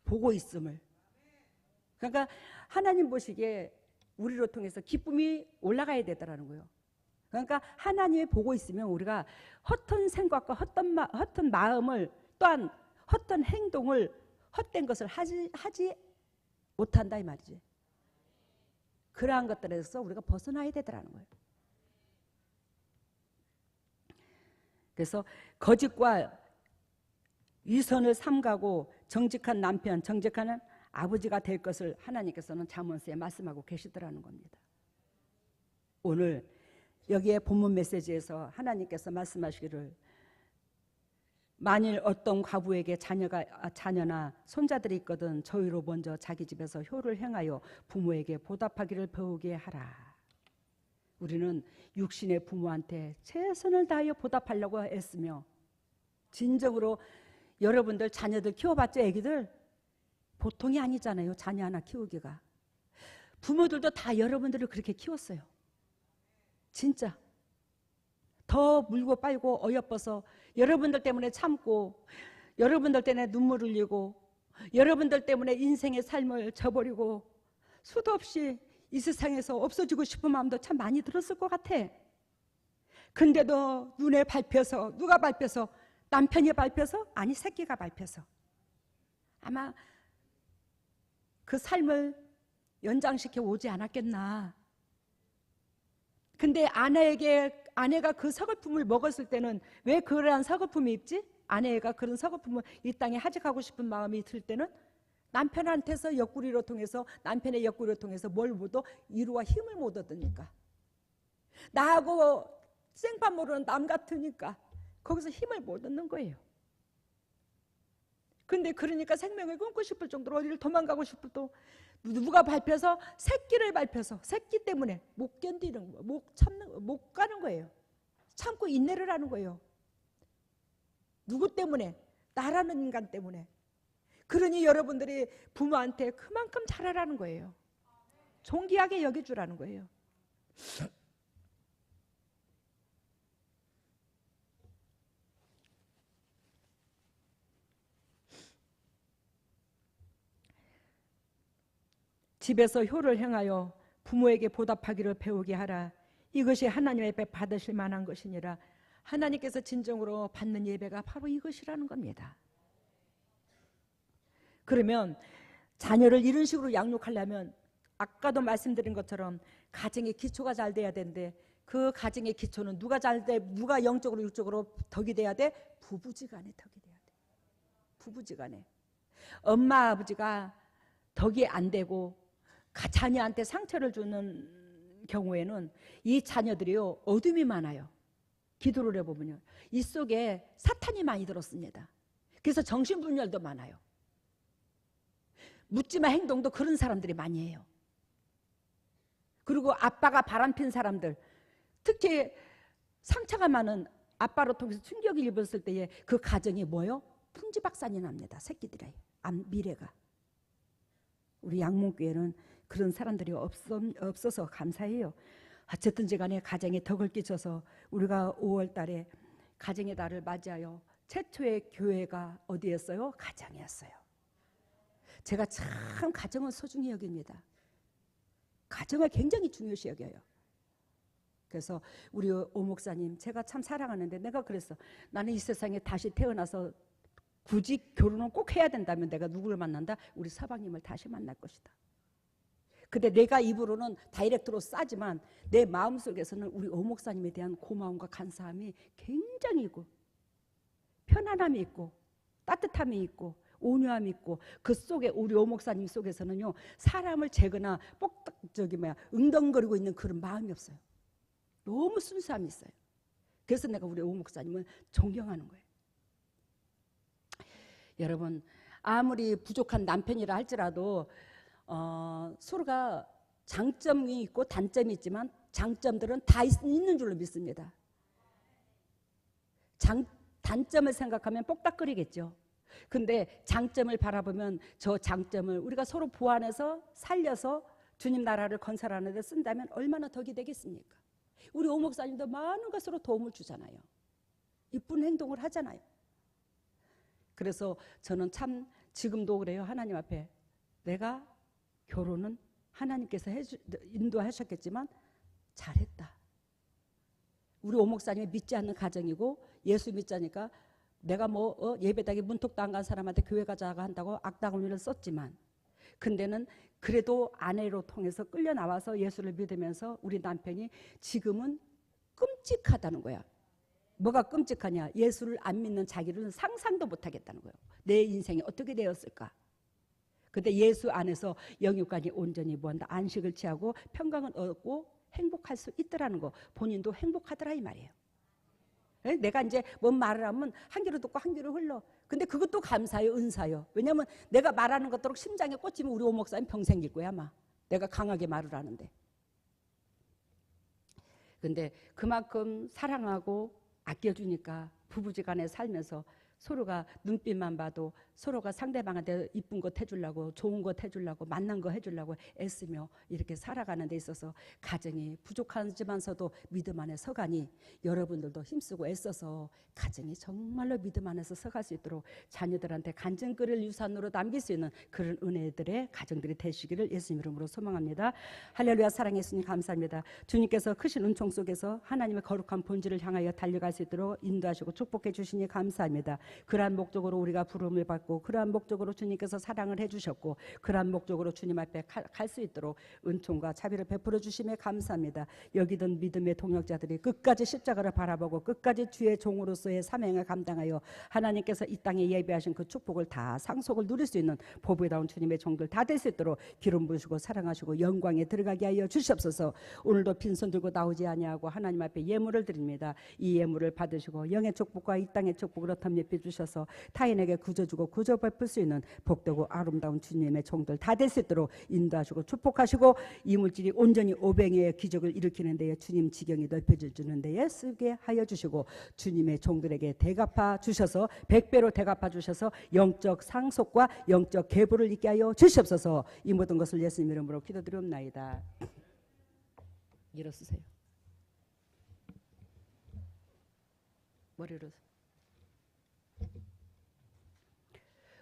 보고 있음을. 그러니까 하나님 보시기에 우리로 통해서 기쁨이 올라가야 되더라는 거예요. 그러니까 하나님이 보고 있으면 우리가 헛된 생각과 헛된 마음을, 또한 헛된 행동을, 헛된 것을 하지 못한다, 이 말이지. 그러한 것들에서 우리가 벗어나야 되더라는 거예요. 그래서 거짓과 위선을 삼가고 정직한 남편, 정직한 아버지가 될 것을 하나님께서는 잠언서에 말씀하고 계시더라는 겁니다. 오늘 여기에 본문 메시지에서 하나님께서 말씀하시기를, 만일 어떤 과부에게 자녀나 손자들이 있거든 저희로 먼저 자기 집에서 효를 행하여 부모에게 보답하기를 배우게 하라. 우리는 육신의 부모한테 최선을 다하여 보답하려고 했으며, 진정으로 여러분들 자녀들 키워봤죠? 애기들 보통이 아니잖아요. 자녀 하나 키우기가. 부모들도 다 여러분들을 그렇게 키웠어요. 진짜 더 물고 빨고 어여뻐서 여러분들 때문에 참고, 여러분들 때문에 눈물 흘리고, 여러분들 때문에 인생의 삶을 저버리고 수도 없이 이 세상에서 없어지고 싶은 마음도 참 많이 들었을 것 같아. 근데도 눈에 밟혀서, 누가 밟혀서? 남편이 밟혀서? 아니, 새끼가 밟혀서. 아마 그 삶을 연장시켜 오지 않았겠나. 근데 아내가 그 서글픔을 먹었을 때는 왜 그러한 서글픔이 있지? 아내가 그런 서글픔을 이 땅에 하직하고 싶은 마음이 들 때는 남편한테서 옆구리로 통해서, 남편의 옆구리로 통해서 뭘 못 얻어? 위로와 힘을 못 얻으니까. 나하고 생판 모르는 남 같으니까 거기서 힘을 못 얻는 거예요. 근데 그러니까 생명을 끊고 싶을 정도로 어디를 도망가고 싶을 또 누가 밟혀서? 새끼를 밟혀서, 새끼 때문에 못 견디는 거, 못 가는 거예요. 참고 인내를 하는 거예요. 누구 때문에? 나라는 인간 때문에. 그러니 여러분들이 부모한테 그만큼 잘하라는 거예요. 존귀하게 여겨주라는 거예요. 집에서 효를 행하여 부모에게 보답하기를 배우게 하라. 이것이 하나님의 배 받으실 만한 것이니라. 하나님께서 진정으로 받는 예배가 바로 이것이라는 겁니다. 그러면 자녀를 이런 식으로 양육하려면 아까도 말씀드린 것처럼 가정의 기초가 잘 돼야 되는데, 그 가정의 기초는 누가 잘 돼? 누가 영적으로 육적으로 덕이 돼야 돼? 부부지간에 덕이 돼야 돼. 부부지간에. 엄마 아버지가 덕이 안 되고 자녀한테 상처를 주는 경우에는 이 자녀들이요, 어둠이 많아요. 기도를 해보면요, 이 속에 사탄이 많이 들었습니다. 그래서 정신분열도 많아요. 묻지마 행동도 그런 사람들이 많이 해요. 그리고 아빠가 바람핀 사람들, 특히 상처가 많은 아빠로 통해서 충격을 입었을 때에 그 가정이 뭐요? 풍지박산이 납니다. 새끼들의 미래가. 우리 양문교회는 그런 사람들이 없어서 감사해요. 어쨌든지 간에 가정에 덕을 끼쳐서 우리가 5월 달에 가정의 달을 맞이하여 최초의 교회가 어디였어요? 가정이었어요. 제가 참 가정을 소중히 여깁니다. 가정을 굉장히 중요시 여겨요. 그래서 우리 오 목사님 제가 참 사랑하는데 내가 그랬어. 나는 이 세상에 다시 태어나서 굳이 결혼을 꼭 해야 된다면 내가 누구를 만난다? 우리 서방님을 다시 만날 것이다. 근데 내가 입으로는 다이렉트로 싸지만 내 마음속에서는 우리 오 목사님에 대한 고마움과 감사함이 굉장히 있고 편안함이 있고 따뜻함이 있고 온유함이 있고 그 속에 우리 오 목사님 속에서는요 사람을 재거나 응덩거리고 있는 그런 마음이 없어요. 너무 순수함이 있어요. 그래서 내가 우리 오 목사님을 존경하는 거예요. 여러분 아무리 부족한 남편이라 할지라도 서로가 장점이 있고 단점이 있지만 장점들은 다 있는 줄로 믿습니다. 단점을 생각하면 뽁닥거리겠죠. 근데 장점을 바라보면 저 장점을 우리가 서로 보완해서 살려서 주님 나라를 건설하는 데 쓴다면 얼마나 덕이 되겠습니까? 우리 오 목사님도 많은 것으로 도움을 주잖아요. 이쁜 행동을 하잖아요. 그래서 저는 참 지금도 그래요. 하나님 앞에 내가 결혼은 하나님께서 인도하셨겠지만 잘했다. 우리 오 목사님이 믿지 않는 가정이고 예수 믿자니까 내가 예배당에 문턱도 안 간 사람한테 교회 가자고 한다고 악다구니를 썼지만 근데는 그래도 아내로 통해서 끌려 나와서 예수를 믿으면서 우리 남편이 지금은 끔찍하다는 거야. 뭐가 끔찍하냐? 예수를 안 믿는 자기를 상상도 못하겠다는 거예요. 내 인생이 어떻게 되었을까? 근데 예수 안에서 영육간이 온전히 뭐한다? 안식을 취하고 평강을 얻고 행복할 수 있더라는 거. 본인도 행복하더라 이 말이에요. 내가 이제 뭔 말을 하면 한 귀로 듣고 한 귀로 흘러. 근데 그것도 감사요, 은사요. 왜냐하면 내가 말하는 것도록 심장에 꽂히면 우리 오 목사님 병 생길 거야 아마. 내가 강하게 말을 하는데. 근데 그만큼 사랑하고 아껴주니까 부부지간에 살면서 서로가 눈빛만 봐도 서로가 상대방한테 이쁜 것 해주려고 좋은 것 해주려고 만난 거 해주려고 애쓰며 이렇게 살아가는 데 있어서 가정이 부족하지만서도 믿음 안에 서가니 여러분들도 힘쓰고 애써서 가정이 정말로 믿음 안에서 서갈 수 있도록 자녀들한테 간증글을 유산으로 남길 수 있는 그런 은혜들의 가정들이 되시기를 예수님 이름으로 소망합니다. 할렐루야. 사랑해 주님 감사합니다. 주님께서 크신 은총 속에서 하나님의 거룩한 본질을 향하여 달려갈 수 있도록 인도하시고 축복해 주시니 감사합니다. 그러한 목적으로 우리가 부름을 받고 그러한 목적으로 주님께서 사랑을 해주셨고 그러한 목적으로 주님 앞에 갈 수 있도록 은총과 자비를 베풀어 주심에 감사합니다. 여기든 믿음의 동역자들이 끝까지 십자가를 바라보고 끝까지 주의 종으로서의 사명을 감당하여 하나님께서 이 땅에 예비하신 그 축복을 다 상속을 누릴 수 있는 보배다운 주님의 종들 다 될 수 있도록 기름 부으시고 사랑하시고 영광에 들어가게 하여 주시옵소서. 오늘도 빈손 들고 나오지 아니하고 하나님 앞에 예물을 드립니다. 이 예물을 받으시고 영의 축복과 이 땅의 축복으로 덤립해 주셔서 타인에게 구져주고 구져 베풀 수 있는 복되고 아름다운 주님의 종들 다 될 수 있도록 인도하시고 축복하시고 이물질이 온전히 오병의 기적을 일으키는 데에 주님 지경이 넓혀주는 데에 쓰게 하여 주시고 주님의 종들에게 대갚아 주셔서 100배로 대갚아 주셔서 영적 상속과 영적 계보를 있게 하여 주시옵소서. 이 모든 것을 예수님 이름으로 기도드리옵나이다. 일어서세요. 머리로.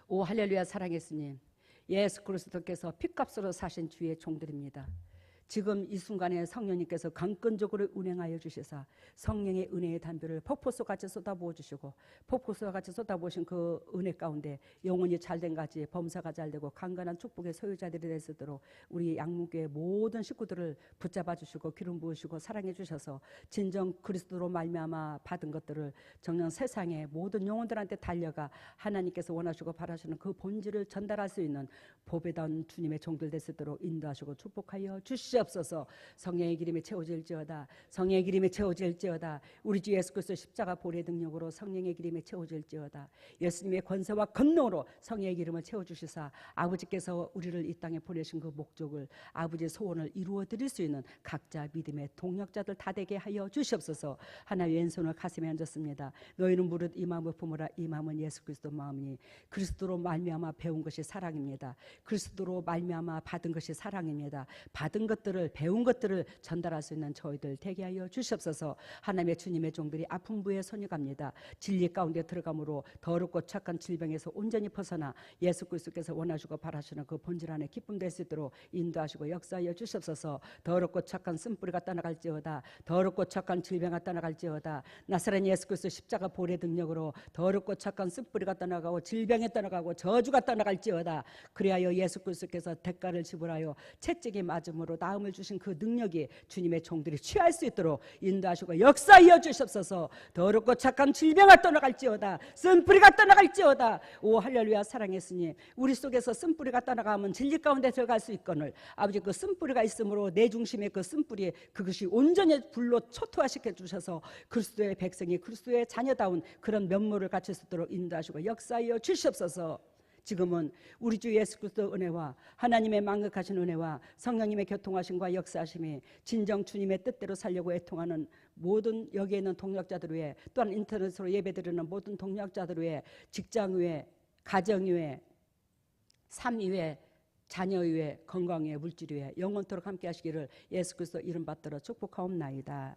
오 할렐루야. 사랑의 주님, 예수 그리스도께서 핏값으로 사신 주의 종들입니다. 지금 이 순간에 성령님께서 강건적으로 운행하여 주시사 성령의 은혜의 담비를 폭포수같이 쏟아부어 주시고 폭포수같이 쏟아부으신 그 은혜 가운데 영혼이 잘된 가지 범사가 잘되고 강건한 축복의 소유자들이 될 수 있도록 우리 양문교회 모든 식구들을 붙잡아 주시고 기름 부으시고 사랑해 주셔서 진정 그리스도로 말미암아 받은 것들을 정녕 세상의 모든 영혼들한테 달려가 하나님께서 원하시고 바라시는 그 본질을 전달할 수 있는 보배다운 주님의 종들 될 수 있도록 인도하시고 축복하여 주시옵소서. 주시옵소서. 성령의 기름에 채워질지어다. 성령의 기름에 채워질지어다. 우리 주 예수 그리스도 십자가 보혈의 능력으로 성령의 기름에 채워질지어다. 예수님의 권세와 권능으로 성령의 기름을 채워주시사 아버지께서 우리를 이 땅에 보내신 그 목적을, 아버지의 소원을 이루어 드릴 수 있는 각자 믿음의 동력자들 다 되게 하여 주시옵소서. 하나님 왼손을 가슴에 얹었습니다. 너희는 무릇 이 마음을 품으라. 이 마음은 예수 그리스도 마음이니 그리스도로 말미암아 배운 것이 사랑입니다. 그리스도로 말미암아 받은 것이 사랑입니다. 받은 것들을, 배운 것들을 전달할 수 있는 저희들 되게 하여 주시옵소서. 하나님의 주님의 종들이 아픈 부에 손이 갑니다. 진리 가운데 들어감으로 더럽고 착한 질병에서 온전히 벗어나 예수 그리스도께서 원하시고 바라시는 그 본질 안에 기쁨 될 수 있도록 인도하시고 역사하여 주시옵소서. 더럽고 착한 쓴뿌리가 떠나갈지어다. 더럽고 착한 질병가 떠나갈지어다. 나사렛 예수 그리스도 십자가 보혈의 능력으로 더럽고 착한 쓴뿌리가 떠나가고 질병이 떠나가고 저주가 떠나갈지어다. 그리하여 예수 그리스도께서 대가를 지불하여 채찍이 맞음으로 나음을 주신 그 능력이 주님의 종들이 취할 수 있도록 인도하시고 역사하여 주시옵소서. 더럽고 착한 질병아 떠나갈지어다. 쓴뿌리가 떠나갈지어다. 오 할렐루야. 사랑했으니 우리 속에서 쓴뿌리가 떠나가면 진리 가운데 들어갈 수 있거늘 아버지 그 쓴뿌리가 있으므로 내 중심의 그 쓴뿌리 그것이 온전히 불로 초토화시켜 주셔서 그리스도의 백성이 그리스도의 자녀다운 그런 면모를 갖출 수 있도록 인도하시고 역사하여 주시옵소서. 지금은 우리 주 예수 그리스도 은혜와 하나님의 만극하신 은혜와 성령님의 교통하심과 역사하심이 진정 주님의 뜻대로 살려고 애통하는 모든 여기에 있는 동역자들 위해, 또한 인터넷으로 예배드리는 모든 동역자들 위해, 직장 위에, 가정 위에, 삶 위에, 자녀 위에, 건강 위에, 물질 위에 영원토록 함께 하시기를 예수 그리스도 이름 받들어 축복하옵나이다.